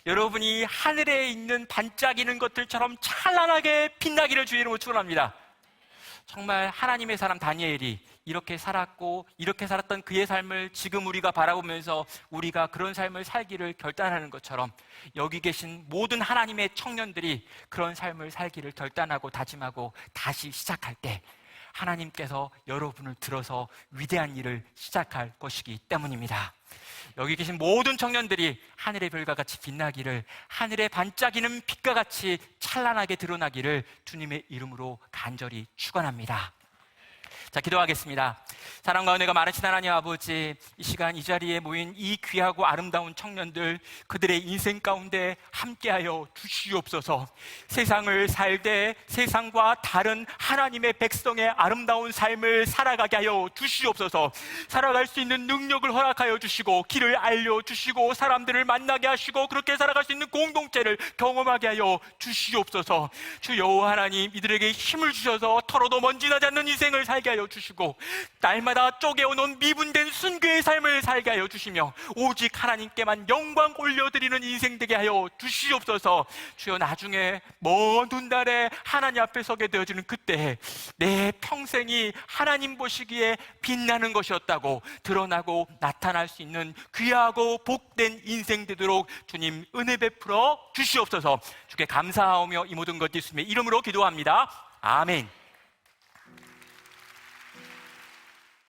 여러분이 하늘에 있는 반짝이는 것들처럼 찬란하게 빛나기를 주의 이름으로 축원합니다. 정말 하나님의 사람 다니엘이 이렇게 살았고 이렇게 살았던 그의 삶을 지금 우리가 바라보면서 우리가 그런 삶을 살기를 결단하는 것처럼, 여기 계신 모든 하나님의 청년들이 그런 삶을 살기를 결단하고 다짐하고 다시 시작할 때 하나님께서 여러분을 들어서 위대한 일을 시작할 것이기 때문입니다. 여기 계신 모든 청년들이 하늘의 별과 같이 빛나기를, 하늘에 반짝이는 빛과 같이 찬란하게 드러나기를 주님의 이름으로 간절히 축원합니다. 자, 기도하겠습니다. 사랑과 은혜가 많으신 하나님 아버지, 이 시간 이 자리에 모인 이 귀하고 아름다운 청년들, 그들의 인생 가운데 함께하여 주시옵소서. 세상을 살되 세상과 다른 하나님의 백성의 아름다운 삶을 살아가게 하여 주시옵소서. 살아갈 수 있는 능력을 허락하여 주시고, 길을 알려주시고, 사람들을 만나게 하시고, 그렇게 살아갈 수 있는 공동체를 경험하게 하여 주시옵소서. 주 여호와 하나님, 이들에게 힘을 주셔서 털어도 먼지 나지 않는 인생을 살게 살게 하여 주시고 날마다 쪼개오는 미분된 순교의 삶을 살게 하여 주시며 오직 하나님께만 영광 올려드리는 인생 되게 하여 주시옵소서. 주여, 나중에 먼 훗날에 하나님 앞에 서게 되어지는 그때 내 평생이 하나님 보시기에 빛나는 것이었다고 드러나고 나타날 수 있는 귀하고 복된 인생 되도록 주님 은혜 베풀어 주시옵소서. 주께 감사하오며 이 모든 것 예수님의 이름으로 기도합니다. 아멘.